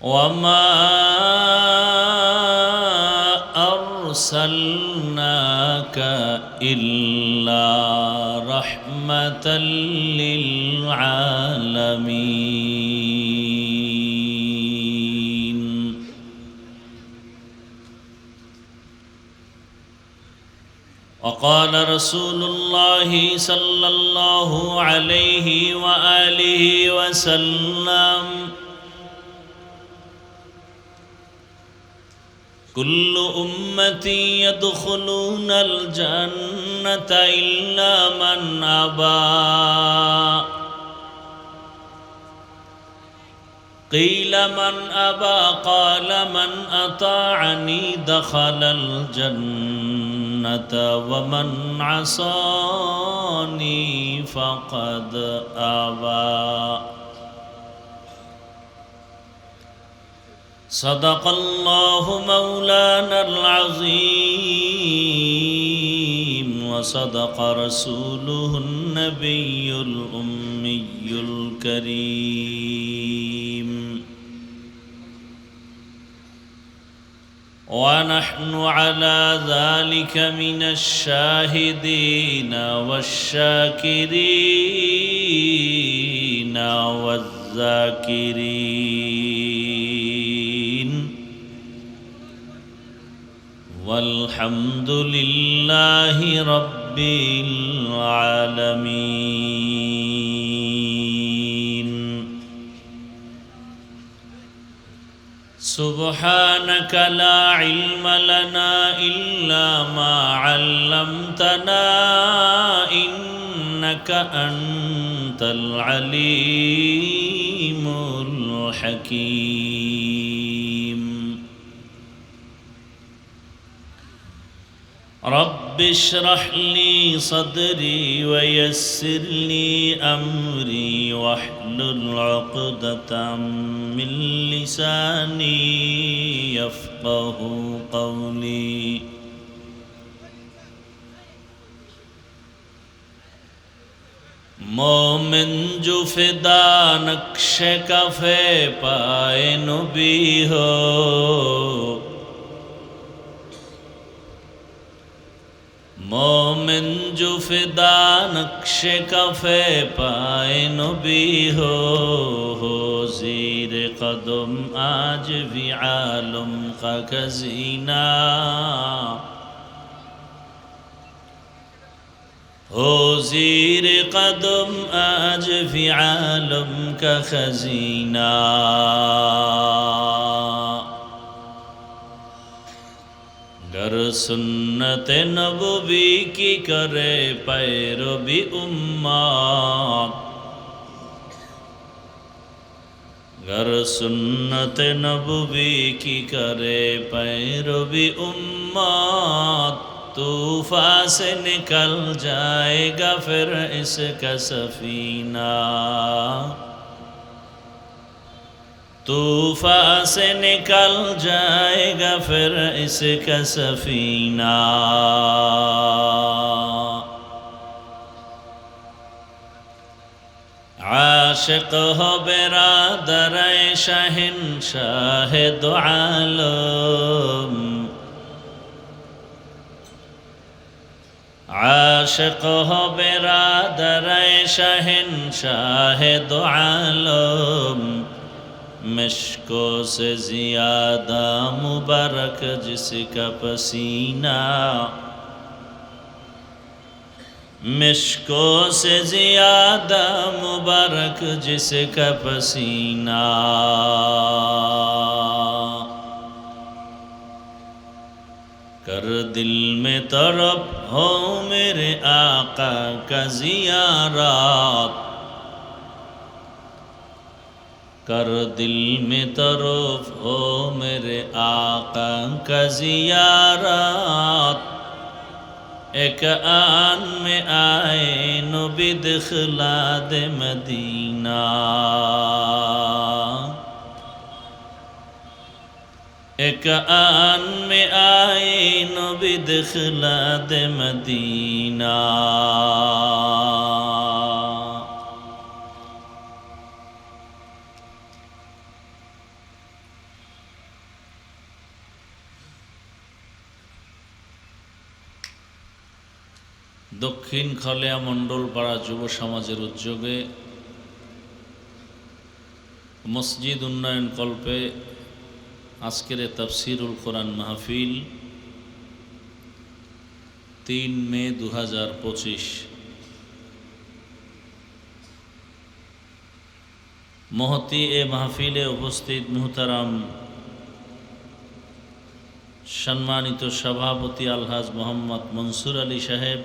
وما أرسلناك إلا رحمة للعالمين وقال رسول الله صلى الله عليه وآله وسلم كل أمتي يدخلون الجنة إلا من أبى قيل من أبى قال من أطاعني دخل الجنة ومن عصاني فقد أبى صدق الله مولانا العظيم وصدق رسوله النبي الأمي الكريم ونحن على ذلك من الشاهدين والشاكرين والذاكرين والحمد لله رب العالمين سبحانك لا علم لنا إلا ما علمتنا إنك أنت العليم الحكيم رب اشرح لي صدري ويسر لي أمري واحلل عقدة من لساني يفقه قولي مومن جو فدا نقش کفے پائے نبی ہو مومن جو فدا نقش کفے پائے نبی ہو زیر قدم آج بھی عالم کا خزینہ ہو زیر قدم آج بھی عالم کا خزینہ گر سنت نبوی کی کرے پیروی امت گر سنت نبوی کی کرے پیروی امت طوفان سے نکل جائے گا پھر اس کا سفینہ طوفان سے نکل جائے گا پھر اس کا سفینہ عاشق ہو برادر شہنشاہ دو عالم عاشق ہو برادر شہنشاہ دو عالم مشکوں سے زیادہ مبارک جس کا پسینہ مشکوں سے زیادہ مبارک جس کا پسینہ کر دل میں طرب ہو میرے آقا کا زیارات کر دل میں طرف ہو میرے آقا کا زیارات ایک آن میں آئے نبی دخلاد مدینہ ایک آن میں آئے نبی دخلاد مدینہ দক্ষিণ খলিয়া মণ্ডলপাড়া যুব সমাজের উদ্যোগে মসজিদ উন্নয়ন কল্পে আজকের তাফসিরুল কোরআন মাহফিল 3 মে 2025 মহতি এ মাহফিলে উপস্থিত মুহতারাম সম্মানিত সভাপতি আলহাজ মোহাম্মদ মনসুর আলী সাহেব,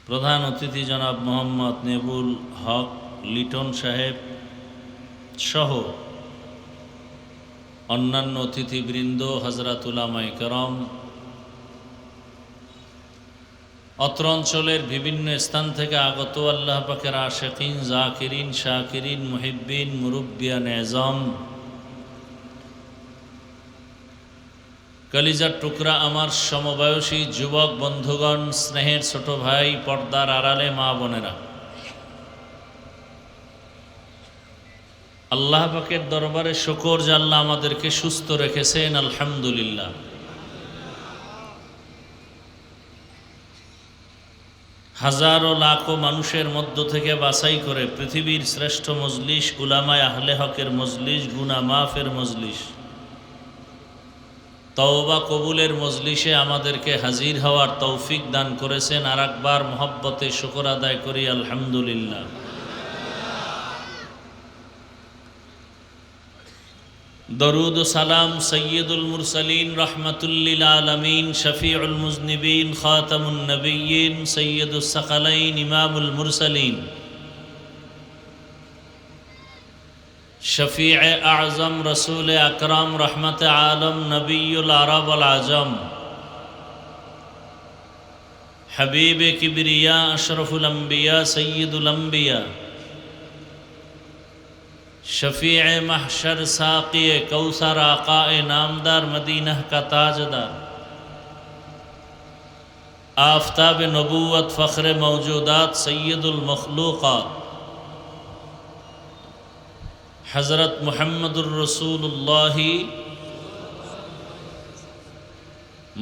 প্রধান অতিথি জনাব মোহাম্মদ নেবুল হক লিটন সাহেব সহ অন্যান্য অতিথিবৃন্দ, হযরত উলামায়ে কেরাম, অত্র অঞ্চলের বিভিন্ন স্থান থেকে আগত আল্লাহ পাকের আশিকিন, জাকিরিন, শাকিরিন, মুহিব্বিন, মুরব্বিয়ান এজম, কলিজার টুকরা আমার সমবয়সী যুবক বন্ধুগণ, স্নেহের ছোট ভাই, পর্দার আড়ালে মা বোনেরা, আল্লাহ পাকের দরবারে শুকর যে আল্লাহ আমাদেরকে সুস্থ রেখেছেন, আলহামদুলিল্লাহ। হাজারো লাখো মানুষের মধ্য থেকে বাছাই করে পৃথিবীর শ্রেষ্ঠ মজলিস, উলামায়ে আহলে হকের মজলিস, গুনাহ মাফের মজলিস, তওবা কবুলের মজলিসে আমাদেরকে হাজির হওয়ার তৌফিক দান করেছেন। আর একবার মহব্বতে শুকর আদায় করি, আলহামদুলিল্লাহ। দরুদ ও সালাম সৈয়দুল মুরসালিন, রহমাতুল লিল আলামিন, শফিউল মুজনিবিন, খাতামুন নবিয়্যিন, সৈয়দুস সাকালাইন, ইমামুল মুরসালিন, শফিয়ে আজম, রসুল আকরাম, রহমত আলম, নবীউল আরব ওয়াল আজম, হাবিব কিবরিয়া, আশরফুল আম্বিয়া, সৈয়দুল আম্বিয়া, शफीअ महशर, साक़ी कौसर, आक़ाए नामदार, मदीना का ताजदार, आफ़ताब नबूवत, फ़ख्र मौजूदात, सैयदुल मखलूक़ात, हज़रत मुहम्मदुर रसूलुल्लाह।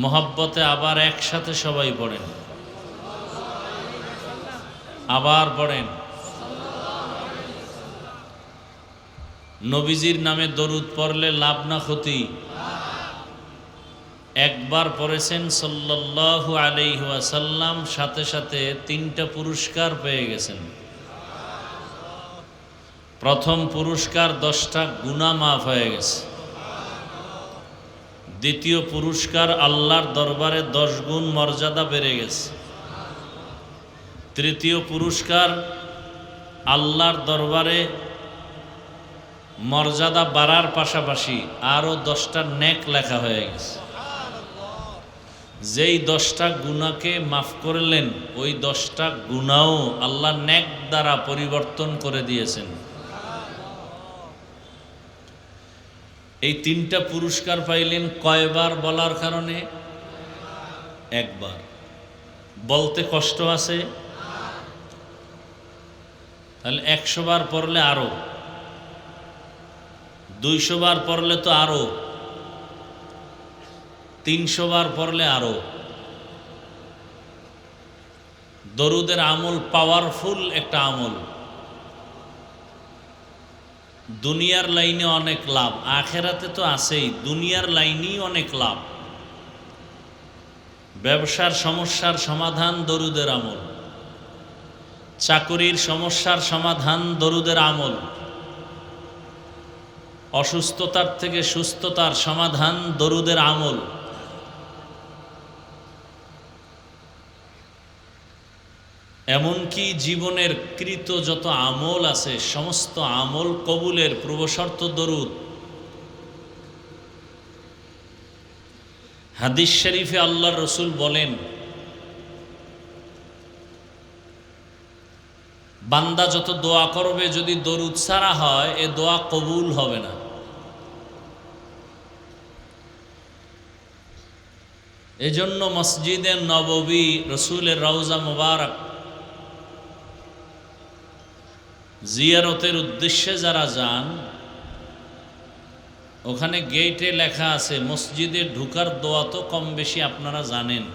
मोहब्बते आबार एक साथे सबाई पड़ेन, आबार पड़ेन। নবীজির নামে দরুদ পড়লে লাভ না ক্ষতি? একবার পড়েছেন সাল্লাল্লাহু আলাইহি ওয়াসাল্লাম, সাথে সাথে 3টা পুরস্কার পেয়ে গেছেন। প্রথম পুরস্কার 10টা গুনাহ মাফ হয়ে গেছে। দ্বিতীয় পুরস্কার আল্লাহর দরবারে 10 গুণ মর্যাদা বেড়ে গেছে। তৃতীয় পুরস্কার আল্লাহর দরবারে মর্যাদা বাড়ার পাশাপাশি আরও 10টা নেক লেখা হয়ে গেছে। যেই 10টা গুনাহকে মাফ করলেন, ওই 10টা গুনাহও আল্লাহ নেক দ্বারা পরিবর্তন করে দিয়েছেন। এই 3টা পুরস্কার পাইলেন কয়বার বলার কারণে? একবার। বলতে কষ্ট আছে? তাহলে 100 বার পড়লে আরো, 200 বার পড়লে তো আরো, 300 বার পড়লে আরো। দরুদের আমল পাওয়ারফুল একটা আমল। দুনিয়ার লাইনে অনেক লাভ, আখেরাতে তো আছেই, দুনিয়ার লাইনেই অনেক লাভ। ব্যবসার সমস্যার সমাধান দরুদের আমল, চাকরির সমস্যার সমাধান দরুদের আমল, অসুস্থতার থেকে সুস্থতার সমাধান দরুদের আমল। এমনকি জীবনের কৃত যত আমল আছে, সমস্ত আমল কবুলের পূর্বশর্ত দরুদ। হাদিস শরীফে আল্লাহর রসুল বলেন, বান্দা যত দোয়া করবে, যদি দরুদ ছাড়া হয় এ দোয়া কবুল হবে না। এজন্য মসজিদে নববী, রসুলের রওজা মুবারক জিয়ারতের উদ্দেশ্যে যারা যান, ওখানে গেটে লেখা আছে মসজিদে ঢুকার দোয়া তো কম বেশি আপনারা জানেন।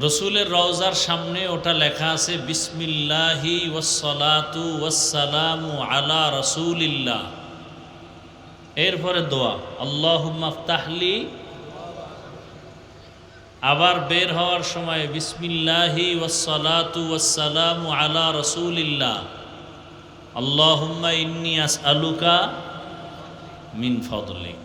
রসুলের রওজার সামনে ওটা লেখা আছে বিসমিল্লাহি ওয়াসসালাতু ওয়াসসালামু আলা রাসূলিল্লাহ। এরপরে দোয়া আল্লাহুম্মা আফতাহলি। আবার বের হওয়ার সময় বিসমিল্লাহি ওয়াসসালাতু ওয়াসসালামু আলা রাসূলিল্লাহ, আল্লাহুম্মা ইন্নী আসআলুকা মিন ফাদলিক।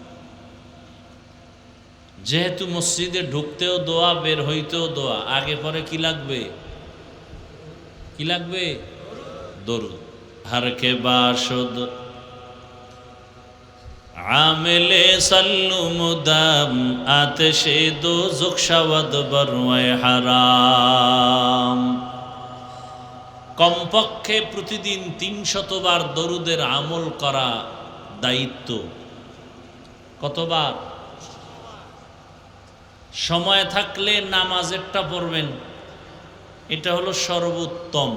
যেহেতু মসজিদে ঢুকতেও দোয়া, বের হইতেও দোয়া, আগে পরে কি লাগবে? কি লাগবে? দরুদ। হর কে বাসদ আমেলে সাল্লু মুদাম আতশে দোজখ শাওয়াদ বরওয়ায়ে হারাম। কমপক্ষে প্রতিদিন ৩০০ বার দরুদের আমল করা দায়িত্ব। কতবার? সময় থাকলে নামাজেরটা পড়বেন, এটা হলো সর্বোত্তম।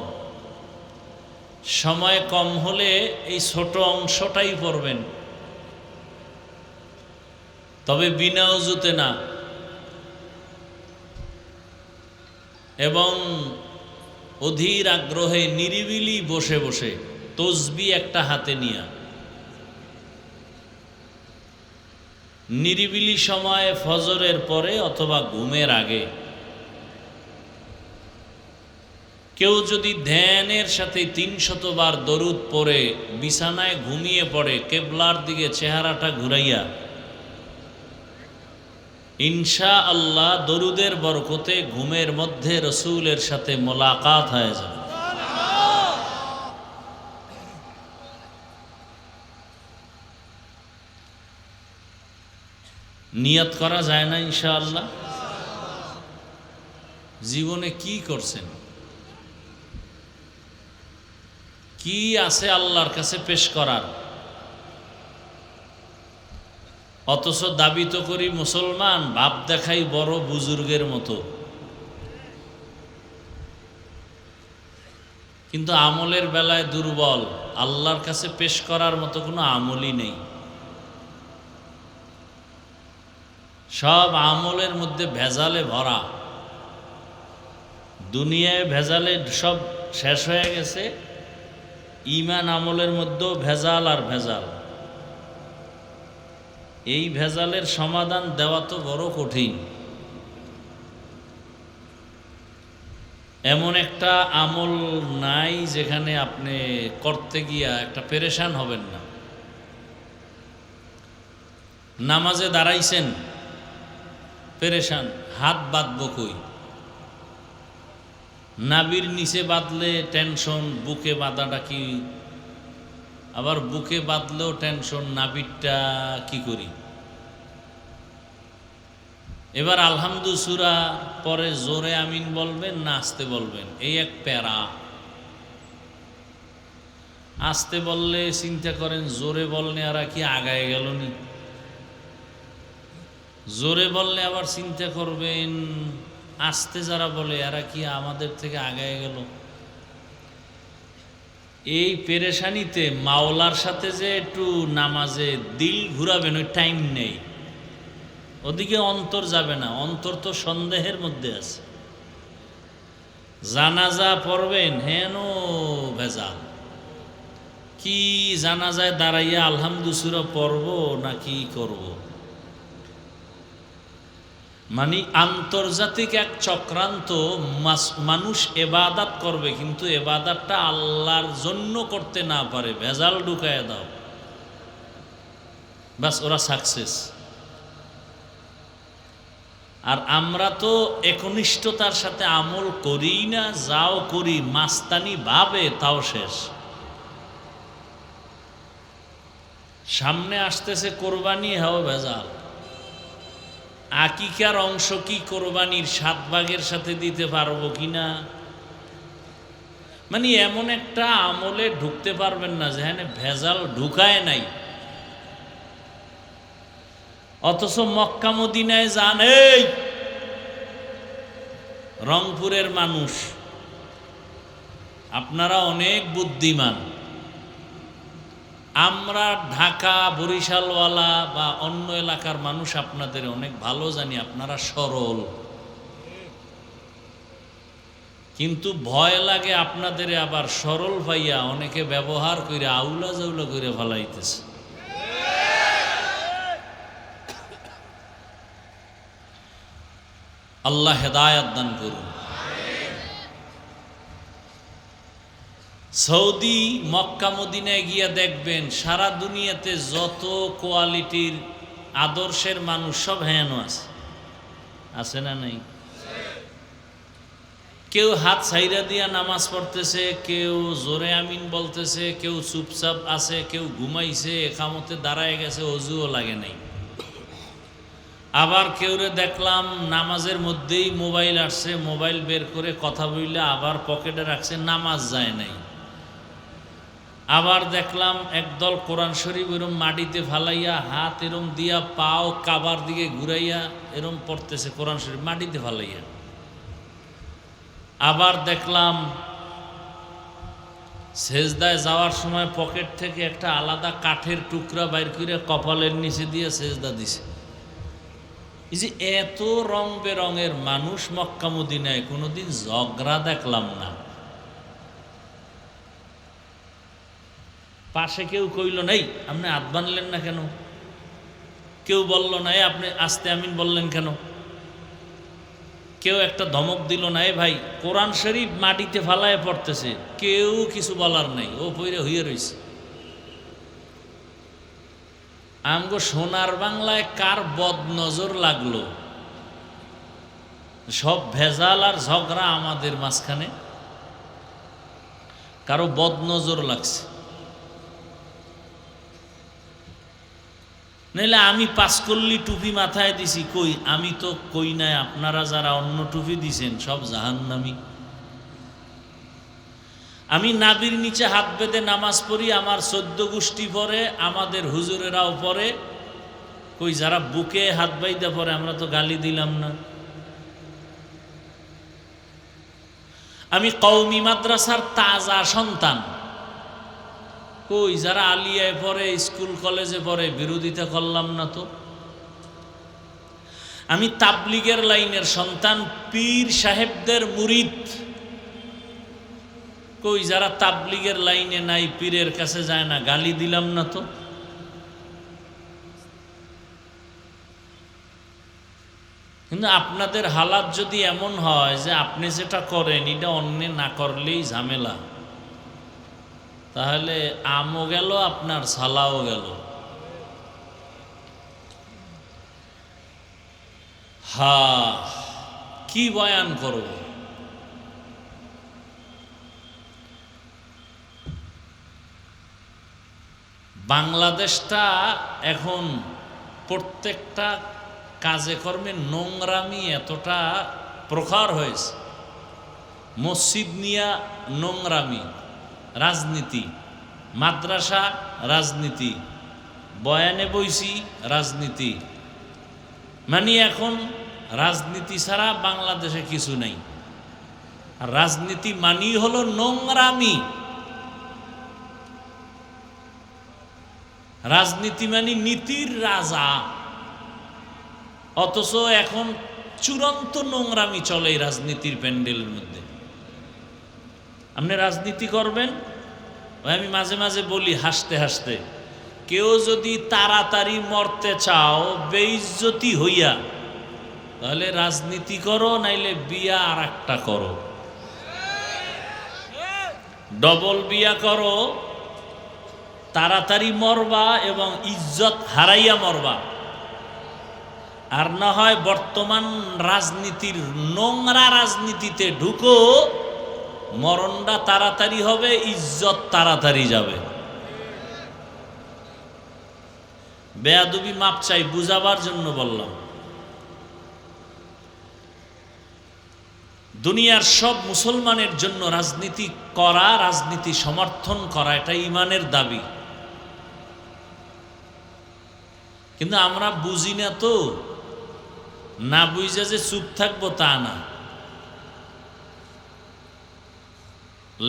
সময় কম হলে এই ছোট অংশটাই পড়বেন, তবে বিনা উজুতে না, এবং অধীর আগ্রহে নিরিবিলি বসে বসে তসবিহ একটা হাতে নিয়ে নিরিবিলি সময়ে ফজরের পরে অথবা ঘুমের আগে। কেউ যদি ধ্যানের সাথে ৩০০ বার দরুদ পড়ে বিছানায় ঘুমিয়ে পড়ে, কেবলার দিকে চেহারাটা ঘুরাইয়া, ইনশাআল্লাহ দরুদের বরকতে ঘুমের মধ্যে রসূলের সাথে মোলাকাত হয়ে যাবে। নিয়ত করা যায় না ইনশাআল্লাহ? জীবনে কি করছেন, কি আছে আল্লাহর কাছে পেশ করার? অথচ দাবি তো করি মুসলমান, ভাব দেখাই বড় বুজুর্গের মতো, কিন্তু আমলের বেলায় দুর্বল। আল্লাহর কাছে পেশ করার মতো কোনো আমলই নেই। সব আমলের মধ্যে ভেজালে ভরা। দুনিয়ায় ভেজালে সব শেষ হয়ে গেছে, ঈমান আমলের মধ্যেও ভেজাল আর ভেজাল। এই ভেজালের সমাধান দেওয়া তো বড় কঠিন। এমন একটা আমল নাই যেখানে আপনি করতে গিয়া একটা পেরেশান হবেন না। নামাজে দাঁড়াইছেন, পেরেশান, হাত বাঁধবো কই, নাভির নিচে বাঁধলে টেনশন, বুকে বাঁধাটা কি, আবার বুকে বাঁধলেও টেনশন, নাভিরটা কি করি। এবার আলহামদু সূরা পরে জোরে আমিন বলবেন না আস্তে বলবেন, এই এক প্যারা। আস্তে বললে চিন্তা করেন জোরে বললে আর কি আগায় গেল নি, জোরে বললে আবার চিন্তা করবেন আস্তে যারা বলে এরা কি আমাদের থেকে আগায় গেল। এই পেরেশানিতে মাওলার সাথে যে একটু নামাজে দিল ঘুরাবেন ওই টাইম নেই, ওদিকে অন্তর যাবে না, অন্তর তো সন্দেহের মধ্যে আছে। জানাজা পড়বেন, হেন ভেজাল, কি জানাজায় দাঁড়াইয়া আলহামদু সূরা পড়ব না কি করব। মানে আন্তর্জাতিক এক চক্রান্ত। মানুষ এবাদত করবে কিন্তু এবাদতটা আল্লাহর জন্য করতে না পারে, ভেজাল ঢুকায় দাও, বাস ওরা সাকসেস। আর আমরা তো একনিষ্ঠতার সাথে আমল করি না, যাও করি মাস্তানি ভাবে, তাও শেষ। সামনে আসতেছে কোরবানি, হ্যাঁ ভেজাল। আকিকার অংশ কি কোরবানির 7 ভাগের সাথে দিতে পারবো কিনা, মানে এমন একটা আমলে ঢুকতে পারবেন না যেখানে ভেজাল ঢুকায় নাই। অথচ মক্কা মদিনায় যান, এই রংপুরের মানুষ আপনারা অনেক বুদ্ধিমান, আমরা ঢাকা বরিশালওয়ালা বা অন্য এলাকার মানুষ আপনাদের অনেক ভালো জানি, আপনারা সরল, কিন্তু ভয় লাগে আপনাদের আবার সরল ভাইয়া অনেকে ব্যবহার করে আউলা জাউলা করে ফেলাইতেছে। আল্লাহ হেদায়াত দান করুন। সৌদি মক্কা মদিনায় গিয়া দেখবেন সারা দুনিয়াতে যত কোয়ালিটির আদর্শের মানুষ সব হেন আছে, আছে না নাই? কেউ হাত ছাইরা দিয়া নামাজ পড়তেছে, কেউ জোরে আমিন বলতেছে, কেউ চুপচাপ আছে, কেউ ঘুমাইছে, একামতে দাঁড়ায় গেছে, অজুও লাগে নাই। আবার কেউরে দেখলাম নামাজের মধ্যেই মোবাইল আসছে, মোবাইল বের করে কথা বললে আবার পকেটে রাখছে, নামাজ যায় নাই। আবার দেখলাম একদল কোরআন শরীফ এরম মাটিতে ফালাইয়া হাত এরম দিয়া পাও কাবার দিকে ঘুরাইয়া এরম পড়তেছে কোরআন শরীফ মাটিতে ফালাইয়া। আবার দেখলাম সেজদায় যাওয়ার সময় পকেট থেকে একটা আলাদা কাঠের টুকরা বাইর করে কপালের নিচে দিয়ে সেজদা দিছে। এই যে এত রং বেরঙের মানুষ মক্কা মদিনায় কোনোদিন ঝগড়া দেখলাম না। পাশে কেউ কইল নাই আপনি হাত বানলেন না কেন, কেউ বলল না আপনি আস্তে আমিন বললেন কেন, কেউ একটা ধমক দিল না ভাই কোরআন শরীফ মাটিতে ফালায় পড়তেছে, কেউ কিছু বলার নাই, ও পইরে হইয়ে রয়েছে। আমগো সোনার বাংলায় কার বদ নজর লাগলো, সব ভেজাল আর ঝগড়া আমাদের মাঝখানে, কারো বদ নজর লাগছে। নাইলে আমি পাঁচকল্লি টুপি মাথায় দিছি, কই আমি তো কই নাই, আপনারা যারা অন্য টুপি দিছেন সব জাহান্নামী। আমি নাবির নিচে হাত বেঁধে নামাজ পড়ি, আমার 14 গোষ্ঠী পরে, আমাদের হুজুরেরাও পরে, কই যারা বুকে হাত বাইদা পরে আমরা তো গালি দিলাম না। আমি কওমি মাদ্রাসার তাজা সন্তান, কই যারা আলিয়ায় পড়ে স্কুল কলেজে পড়ে বিরোধিতা করলাম না তো। আমি তাবলিগের লাইনের সন্তান, পীর সাহেবদের মুরিদ, কই যারা তাবলিগের লাইনে নাই পীরের কাছে যায় না গালি দিলাম না তো। কিন্তু আপনাদের হালাত যদি এমন হয় যে আপনি যেটা করেন এটা অন্য না করলেই ঝামেলা, তাহলে আমও গেল আপনার সালাও গেল। হা কি বয়ান করব, বাংলাদেশটা এখন প্রত্যেকটা কাজে কর্মে নোংরামি এতটা প্রখর হয়েছে। মসজিদ নিয়া নোংরামি, রাজনীতি, মাদ্রাসা রাজনীতি, বয়ানে বইছি রাজনীতি, মানে এখন রাজনীতি ছাড়া বাংলাদেশে কিছু নাই। আর রাজনীতি মানি হলো নোংরামি, রাজনীতি মানে নীতির রাজা, অথচ এখন চূড়ান্ত নোংরামি চলে এই রাজনীতির প্যান্ডেলের মধ্যে। আপনি রাজনীতি করবেন, আমি মাঝে মাঝে বলি হাসতে হাসতে, কেউ যদি তাড়াতাড়ি মরতে চাও বেইজ্জতি হইয়া, তাহলে রাজনীতি করো, নাইলে বিয়া আর একটা করো, ডবল বিয়া করো, তাড়াতাড়ি মরবা এবং ইজ্জত হারাইয়া মরবা। আর না হয় বর্তমান রাজনীতির নোংরা রাজনীতিতে ঢুকো, মরণটা তাড়াতাড়ি হবে, ইজ্জত তাড়াতাড়ি যাবে। বেয়াদবি মাপ চাই, বুঝাবার জন্য বললাম। দুনিয়ার সব মুসলমানের জন্য রাজনীতি করা, রাজনীতি সমর্থন করা, এটা ঈমানের দাবি। কিন্তু আমরা বুঝি না তো, না বুঝা যে চুপ থাকবো তা না,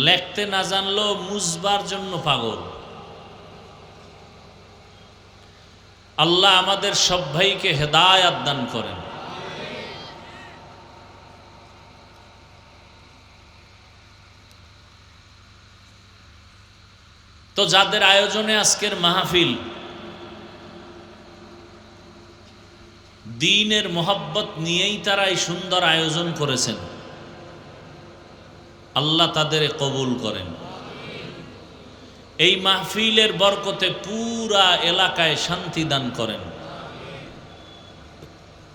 লেখতে না জানলেও মুজবার জন্য পাগল। আল্লাহ আমাদের সব ভাইকে হেদায়াত দান করেন। তো যাদের আয়োজনে আজকের মাহফিল, দ্বীনের মোহাব্বত নিয়েই তারা এই সুন্দর আয়োজন করেছেন, আল্লাহ তাদের কবুল করেন। এই মাহফিলের বরকতে পুরা এলাকায় শান্তি দান করেন।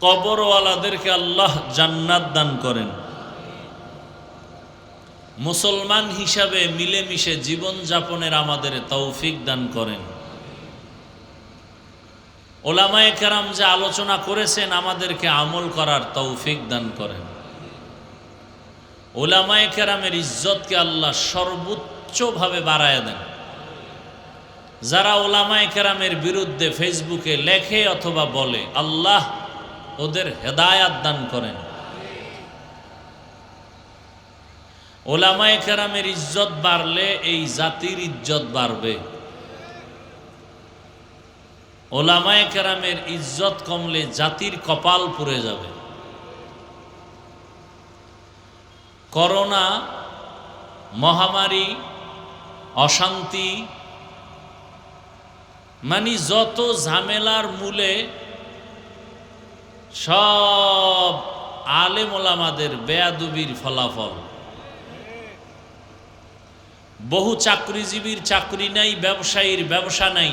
কবরওয়ালাদেরকে আল্লাহ জান্নাত দান করেন। মুসলমান হিসাবে মিলেমিশে জীবন যাপনের আমাদের তৌফিক দান করেন। ওলামায়ে কেরাম যে আলোচনা করেছেন আমাদেরকে আমল করার তৌফিক দান করেন। ওলামায়ে কেরামের ইজ্জতকে আল্লাহ সর্বোচ্চভাবে বাড়ায় দেন। যারা ওলামায়ে কেরামের বিরুদ্ধে ফেসবুকে লেখে অথবা বলে, আল্লাহ ওদের হেদায়াত দান করেন। ওলামায়ে কেরামের ইজ্জত বাড়লে এই জাতির ইজ্জত বাড়বে। ওলামায়ে কেরামের ইজ্জত কমলে জাতির কপাল পুড়ে যাবে। করোনা মহামারী, অশান্তি, মানে যত ঝামেলার মূলে সব আলেম ওলামাদের বেয়াদবির ফলাফল। বহু চাকরিজীবীর চাকরি নাই, ব্যবসায়ীর ব্যবসা নাই,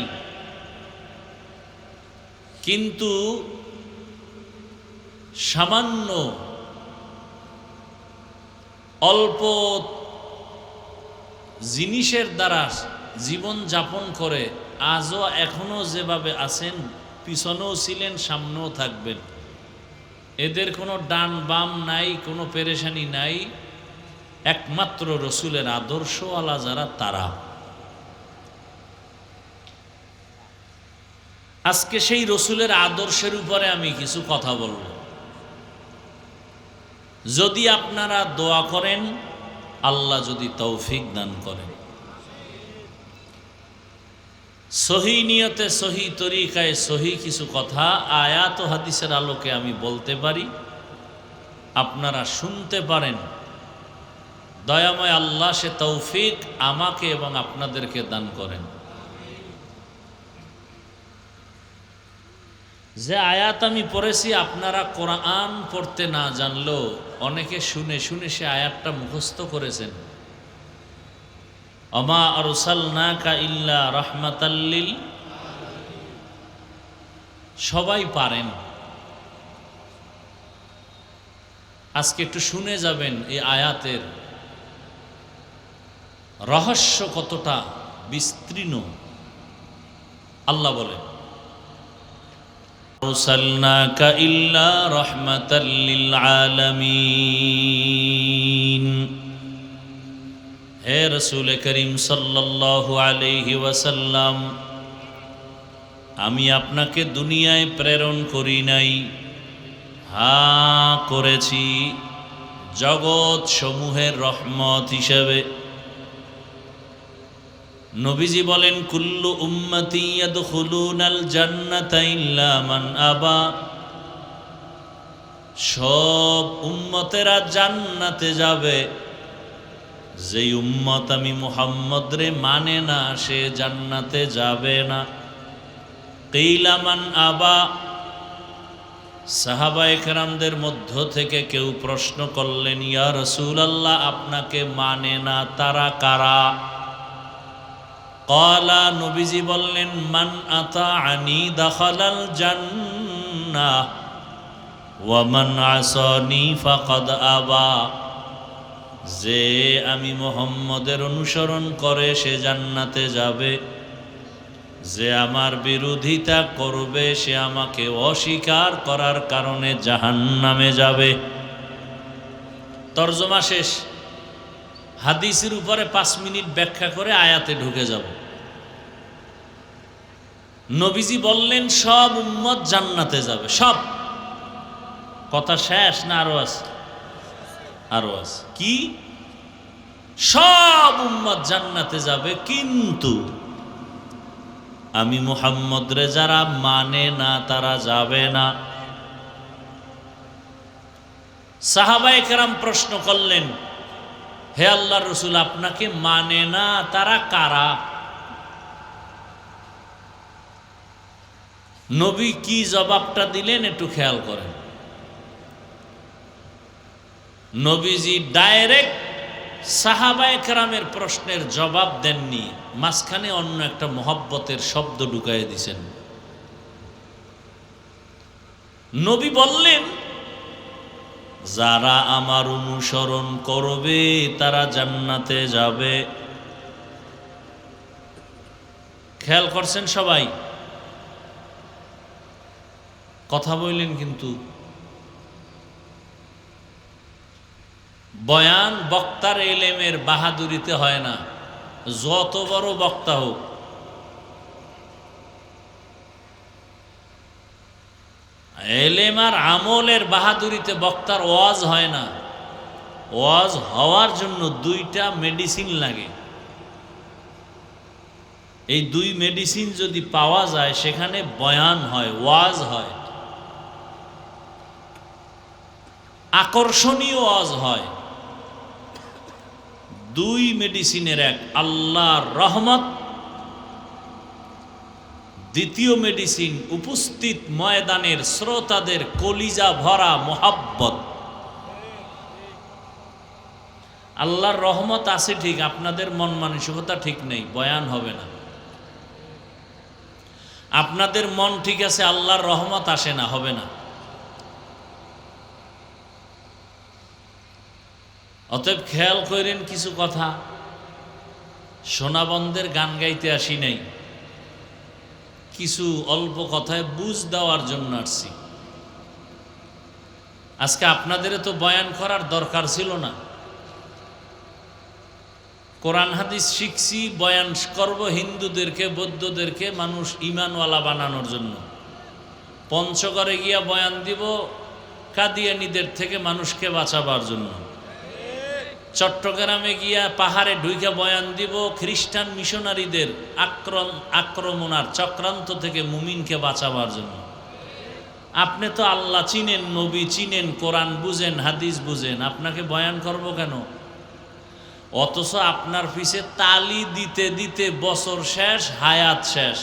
কিন্তু সামান্য অল্প জিনিসের দ্বারা জীবন যাপন করে আজও এখনো যেভাবে আছেন, পিছনেও ছিলেন, সামনেও থাকবেন। এদের কোনো ডান বাম নাই, কোনো পেরেশানি নাই, একমাত্র রসুলের আদর্শওয়ালা যারা তারা। আজকে সেই রসুলের আদর্শের উপরে আমি কিছু কথা বলব। যদি আপনারা দোয়া করেন, আল্লাহ যদি তৌফিক দান করেন, সহি নিয়তে, সহি তরিকায়, সহি কিছু কথা আয়াত ও হাদিসের আলোকে আমি বলতে পারি, আপনারা শুনতে পারেন। দয়াময় আল্লাহ সে তৌফিক আমাকে এবং আপনাদেরকে দান করেন। যে আয়াত আমি পড়েছি, আপনারা কোরআন পড়তে না জানলেও অনেকে শুনে শুনে সে আয়াতটা মুখস্থ করেছেন। অমা আরসালনাকা ইল্লা রাহমাতাল লিল, সবাই পারেন। আজকে একটু শুনে যাবেন এই আয়াতের রহস্য কতটা বিস্তীর্ণ। আল্লাহ বলেন, আরসালনাকা ইল্লা রাহমাতাল লিল আলামিন। হে রাসূল করিম সাল্লাল্লাহু আলাইহি ওয়াসাল্লাম, আমি আপনাকে দুনিয়ায় প্রেরণ করি নাই, হ্যাঁ করেছি জগৎ সমূহের রহমত হিসেবে। নবীজি বলেন, কুল্লু উম্মতি ইয়াদখুলুনাল জান্নাতা ইল্লা মান আবা, সব উম্মতেরা জান্নাতে যাবে, যেই উম্মত আমি মুহাম্মদ রে মানে না সে জান্নাতে যাবে না। কিলা মান আবা, সাহাবায়ে কেরামদের মধ্য থেকে কেউ প্রশ্ন করলেন, ইয়া রাসূলুল্লাহ, আপনাকে মানে না তারা কারা? ক্বালা, নবীজি বললেন, মান আতাআনি দাখালাল জান্নাহ ওয়া মান আসানি ফাকাদ আবা, যে আমি মুহাম্মদের অনুসরণ করে সে জান্নাতে যাবে, যে আমার বিরোধিতা করবে সে আমাকে অস্বীকার করার কারণে জাহান্নামে যাবে। তরজমা শেষ। হাদিসের উপরে 5 মিনিট ব্যাখ্যা করে আয়াতে ঢুকে যাব। নবীজি বললেন সব উম্মত জান্নাতে যাবে, সব। কথা শেষ না আরো আছে? আরো আছে। কি? সব উম্মত জান্নাতে যাবে, কিন্তু আমি মুহাম্মদ রে যারা মানে না তারা যাবে না। সাহাবায়ে কেরাম প্রশ্ন করলেন, হে আল্লাহর রাসূল, আপনাকে মানে না তারা কারা? নবী কি জবাবটা দিলেন একটু খেয়াল করেন। নবীজি ডাইরেক্ট সাহাবায়ে কেরামের প্রশ্নের জবাব দেননি, মাঝখানে অন্য একটা মহব্বতের শব্দ ঢুকাই দিয়েছেন। নবী বললেন, যারা আমার অনুসরণ করবে তারা জান্নাতে যাবে। খেয়াল করছেন সবাই? কথা বললেন কিন্তু। বয়ান বক্তার এলেমের বাহাদুরিতে হয় না, যত বড় বক্তা হোক। এলেম আর আমলের বাহাদুরিতে বক্তার ওয়াজ হয় না। ওয়াজ হওয়ার জন্য দুইটা মেডিসিন লাগে। এই দুই মেডিসিন যদি পাওয়া যায় সেখানে বয়ান হয়, ওয়াজ হয়, আকর্ষণীয় ওয়াজ হয়। দুই মেডিসিনের এক আল্লাহর রহমত, দ্বিতীয় মেডিসিন উপস্থিত ময়দানের শ্রোতাদের কলিজা ভরা মোহাব্বত। আল্লাহর রহমত আছে ঠিক, আপনাদের মন মানসিকতা ঠিক নেই, বয়ান হবে না। আপনাদের মন ঠিক আছে, আল্লাহর রহমত আসে না, হবে না। অতএব খেয়াল করেন কিছু কথা। সোনাবন্ধের গান গাইতে আসি নাই, কিছু অল্প কথায় বুঝ দেওয়ার জন্য আসছি। আজকে আপনাদের তো বয়ান করার দরকার ছিল না। কোরআন হাদিস শিখছি, বয়ান করব হিন্দুদেরকে, বৌদ্ধদেরকে মানুষ ইমানওয়ালা বানানোর জন্য। পঞ্চগড়ে গিয়া বয়ান দিব কাদিয়ানীদের থেকে মানুষকে বাঁচাবার জন্য। চট্টগ্রামে গিয়া পাহাড়ে ঢুইকা বয়ান দিব খ্রিস্টান মিশনারিদের আক্রমণ আর চক্রান্ত থেকে মুমিনকে বাঁচাবার জন্য। আপনি তো আল্লাহ চিনেন, নবী চিনেন, কোরআন বুঝেন, হাদিস বুঝেন, আপনাকে বয়ান করব কেন? অথচ আপনার পিছে তালি দিতে দিতে বছর শেষ, হায়াত শেষ,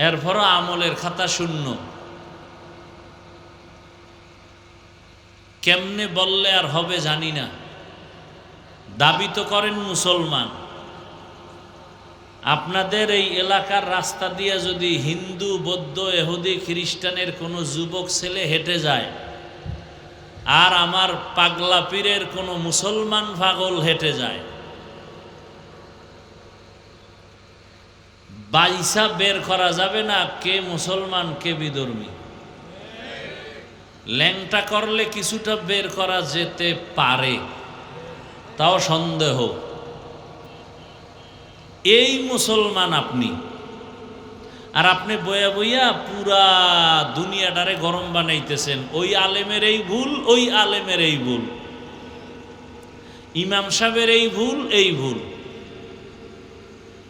এরপরও আমলের খাতা শূন্য। কেমনে বললে আর হবে জানি না। দাবি তো করেন মুসলমান। আপনাদের এই এলাকার রাস্তা দিয়ে যদি হিন্দু, বৌদ্ধ, ইহুদি, খ্রিস্টানের কোনো যুবক ছেলে হেঁটে যায়, আর আমার পাগলা পীরের কোনো মুসলমান পাগল হেঁটে যায়, বাইসা বের করা যাবে না কে মুসলমান কে বিধর্মী। ল্যাংটা করলে কিছুটা বের করা যেতে পারে, তাও সন্দেহ। এই মুসলমান আপনি, আর আপনি বইয়া বইয়া পুরা দুনিয়াটারে গরম বানাইতেছেন। ওই আলেমের এই ভুল, ওই আলেমের এই ভুল, ইমাম সাহেবের এই ভুল, এই ভুল।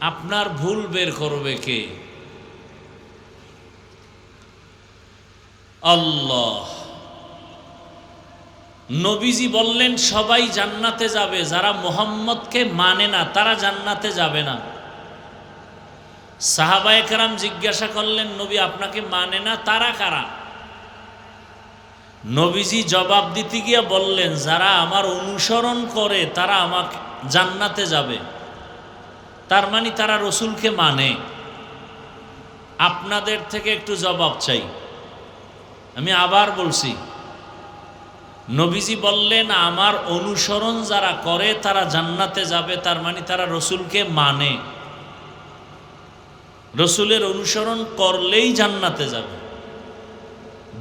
আপনার ভুল বের করবে কে? আল্লাহ। নবীজি বললেন সবাই জান্নাতে যাবে, যারা মুহাম্মদকে মানে না তারা জান্নাতে যাবে না। সাহাবায়ে কেরাম জিজ্ঞাসা করলেন, নবী আপনাকে মানে না, তারা কারা? নবীজি জবাব দিতে গিয়ে বললেন, যারা আমার অনুসরণ করে তারা আমাকে জান্নাতে যাবে। তার মানে তারা রসুলকে মানে। আপনাদের থেকে একটু জবাব চাই। আমি আবার বলছি, নবীজি বললেন আমার অনুসরণ যারা করে তারা জান্নাতে যাবে, তার মানে তারা রসুলকে মানে। রসুলের অনুসরণ করলেই জান্নাতে যাবে।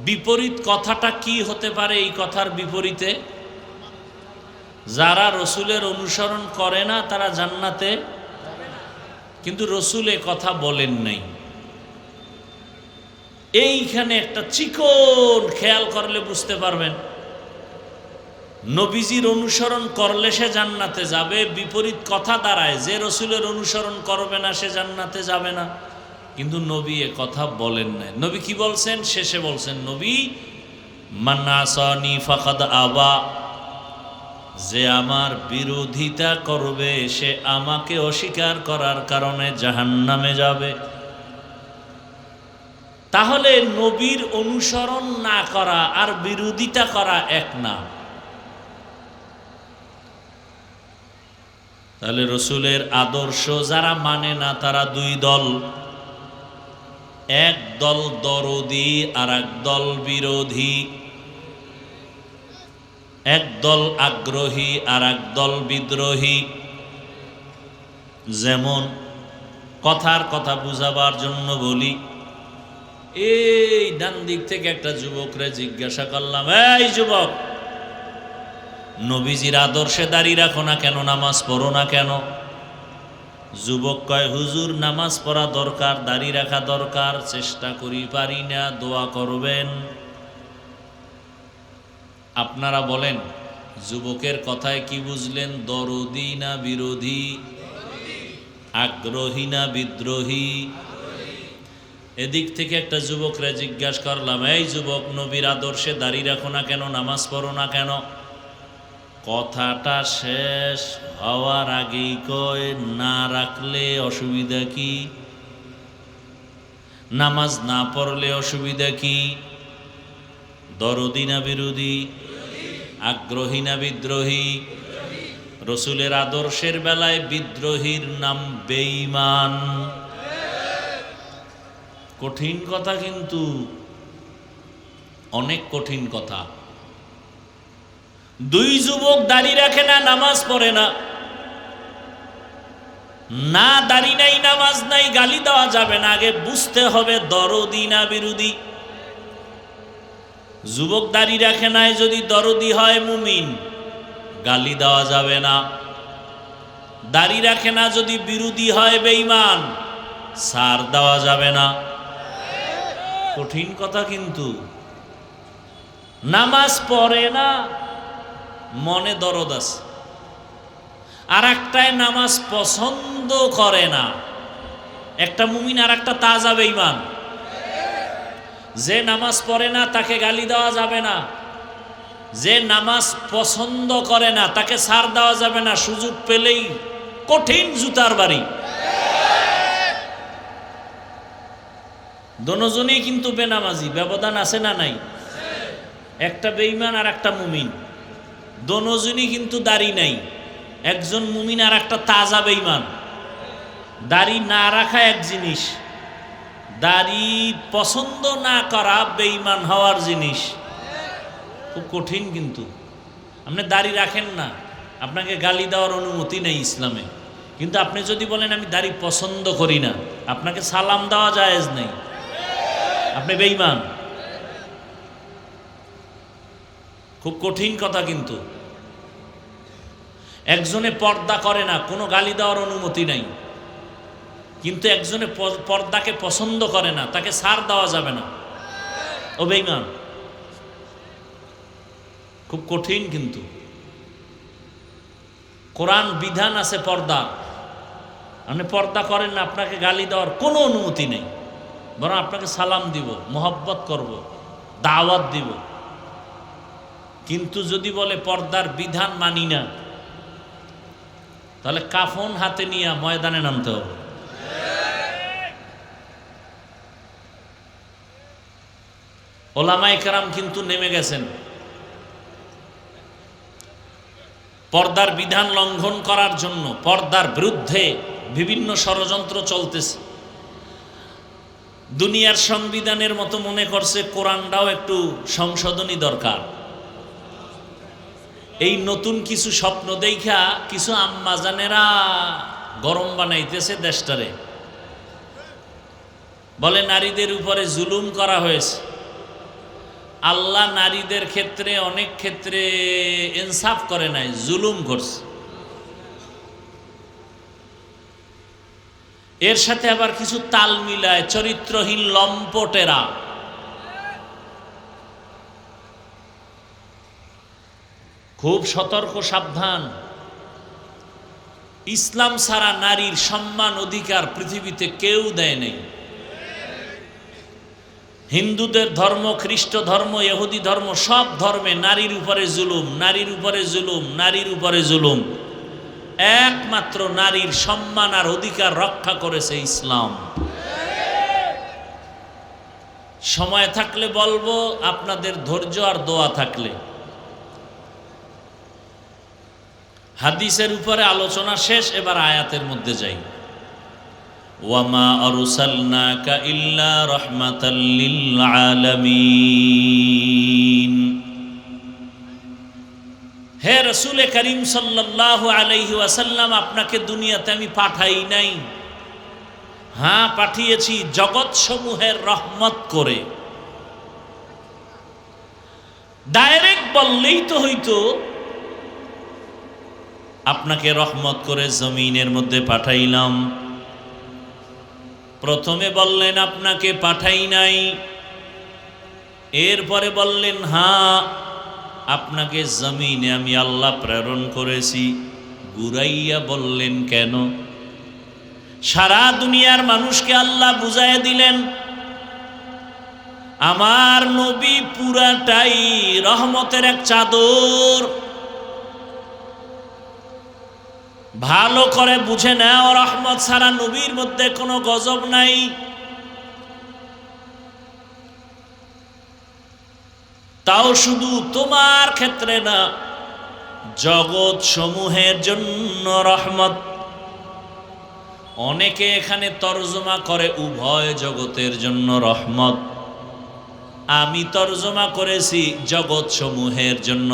বিপরীত কথাটা কি হতে পারে? এই কথার বিপরীতে যারা রসুলের অনুসরণ করে না তারা জান্নাতে, কিন্তু রসুল এ কথা বলেন নাই। এইখানে একটা চিকন খেয়াল করলে বুঝতে পারবেন, নবীজির অনুসরণ করলে সে জান্নাতে যাবে, বিপরীত কথা দাঁড়ায় যে রসুলের অনুসরণ করবে না সে জান্নাতে যাবে না। কিন্তু নবী এ কথা বলেন নাই। নবী কি বলছেন? শেষে বলছেন, নবী মান আসানি ফাকাদ আবা, যে আমার বিরোধিতা করবে সে আমাকে অস্বীকার করার কারণে জাহান্নামে যাবে। তাহলে নবীর অনুসরণ না করা আর বিরোধিতা করা এক না। তাহলে রসুলের আদর্শ যারা মানে না তারা দুই দল, এক দল দরদি আর এক দল বিরোধী। একদল আগ্রহী আর একদল বিদ্রোহী। যেমন কথার কথা বুঝাবার জন্য বলি, এই ডান দিক থেকে একটা যুবকরে জিজ্ঞাসা করলাম, এই যুবক, নবীজির আদর্শে দাঁড়িয়ে রাখো না কেন, নামাজ পড়ো না কেন? যুবক কয়, হুজুর নামাজ পড়া দরকার, দাঁড়িয়ে রাখা দরকার, চেষ্টা করি পারি না, দোয়া করবেন। আপনারা বলেন, যুবকের কথায় কি বুঝলেন? দরদি না বিরোধী? আগ্রহী না বিদ্রোহী? এদিক থেকে একটা যুবকরা জিজ্ঞাসা করলাম, এই যুবক, নবীর আদর্শে দাঁড়িয়ে রাখো না কেন, নামাজ পড়ো না কেন? কথাটা শেষ হওয়ার আগেই কয়, না রাখলে অসুবিধা কি? নামাজ না পড়লে অসুবিধা কি? দরদি না বিরোধী? আগ্রহী না বিদ্রোহী? রসুলের আদর্শের বেলায় বিদ্রোহীর নাম বেঈমান। কঠিন কথা, কিন্তু অনেক কঠিন কথা। দুই যুবক দাড়ি রাখে না, নামাজ পড়ে না, না দাড়ি নাই, নামাজ নাই, গালি দেওয়া যাবে না। আগে বুঝতে হবে দরদি না বিরোধী। যুবক দাড়ি রাখে নাই যদি দরদি হয় মুমিন, গালি দেওয়া যাবে না। দাড়ি রাখে না যদি বিরোধী হয় বেঈমান, ছাড় দেওয়া যাবে না। কঠিন কথা, কিন্তু নামাজ পড়ে না, মনে দরদ আছে। আর একটায় নামাজ পছন্দ করে না। একটা মুমিন আর একটা তাজা বেঈমান। যে নামাজ পড়ে না তাকে গালি দেওয়া যাবে না, যে নামাজ পছন্দ করে না তাকে ছাড় দেওয়া যাবে না। সুযোগ পেলেই কঠিন জুতার বাড়ি। দোনোজনই কিন্তু বেনামাজি। ব্যবধান আছে না নাই? একটা বেঈমান আর একটা মুমিন, দোনোজনই কিন্তু দাড়ি নাই। একজন মুমিন আর একটা তাজা বেঈমান। দাড়ি না রাখা এক জিনিস, দাড়ি পছন্দ না করা বেঈমান হওয়ার জিনিস। খুব কঠিন। কিন্তু আপনি দাড়ি রাখেন না, আপনাকে গালি দেওয়ার অনুমতি নেই ইসলামে। কিন্তু আপনি যদি বলেন আমি দাড়ি পছন্দ করি না, আপনাকে সালাম দেওয়া জায়েজ নেই, আপনি বেঈমান। খুব কঠিন কথা। কিন্তু একজনে পর্দা করে না, কোনো গালি দেওয়ার অনুমতি নাই। কিন্তু একজনে পর্দাকে পছন্দ করে না, তাকে ছাড় দেওয়া যাবে না, ও বেঈমান। খুব কঠিন। কিন্তু কোরআন বিধান আছে পর্দা। আপনি পর্দা করেন না, আপনাকে গালি দেওয়ার কোনো অনুমতি নেই, বরং আপনাকে সালাম দিব, মোহব্বত করব, দাওয়াত দিব। কিন্তু যদি বলে পর্দার বিধান মানি না, তাহলে কাফন হাতে নিয়ে ময়দানে নামতে হবে। ওলামায়ে কেরাম কিন্তু নেমে গেছেন। পর্দার বিধান লঙ্ঘন করার জন্য পর্দার বিরুদ্ধে বিভিন্ন ষড়যন্ত্র চলতেছে। দুনিয়ার সংবিধানের মতো মনে করছে কোরআনটাও একটু সংশোধনী দরকার। এই নতুন কিছু স্বপ্ন দেখা কিছু আম্মাজানেরা গরম বানাইতেছে দেশটারে। বলে নারীদের উপরে জুলুম করা হয়েছে। আল্লাহ নারীদের ক্ষেত্রে অনেক ক্ষেত্রে ইনসাফ করে নাই, জুলুম করছে। এর সাথে আবার কিছু তাল মিলায় চরিত্রহীন লম্পটেরা। খুব সতর্ক, সাবধান। ইসলাম ছাড়া নারীর সম্মান অধিকার পৃথিবীতে কেউ দেয় নাই। হিন্দুদের ধর্ম, খ্রিস্ট ধর্ম, ইহুদি ধর্ম, সব ধর্মে নারীর উপরে জুলুম, নারীর উপরে জুলুম, নারীর উপরে জুলুম। একমাত্র নারীর সম্মান আর অধিকার রক্ষা করেছে ইসলাম। সময় থাকলে বলবো, আপনাদের ধৈর্য আর দোয়া থাকলে। হাদিসের উপরে আলোচনা শেষ, এবার আয়াতের মধ্যে যাই। ওয়ামা আরসালনাকা ইল্লা রাহমাতাল লিল আলামিন। হে রাসূল করিম সাল্লাল্লাহু আলাইহি ওয়াসাল্লাম, আপনাকে দুনিয়াতে আমি পাঠাই নাই। হ্যাঁ, পাঠিয়েছি জগৎ সমূহের রহমত করে। ডাইরেক্ট বললেই তো হইতো, আপনাকে রহমত করে জমিনের মধ্যে পাঠাইলাম। প্রথমে বললেন আপনাকে পাঠাই নাই, এরপরে বললেন হ্যাঁ আপনাকে জমিনে আমি আল্লাহ প্রেরণ করেছি। ঘুরাইয়া বললেন কেন? সারা দুনিয়ার মানুষকে আল্লাহ বুঝাইয়া দিলেন আমার নবী পুরাটাই রহমতের এক চাদর। ভালো করে বুঝে নাও, রহমত ছাড়া নবীর মধ্যে কোনো গজব নাই। তাও শুধু তোমার ক্ষেত্রে না, জগৎ সমূহের জন্য রহমত। অনেকে এখানে তরজমা করে উভয় জগতের জন্য রহমত। আমি তরজমা করেছি জগৎ সমূহের জন্য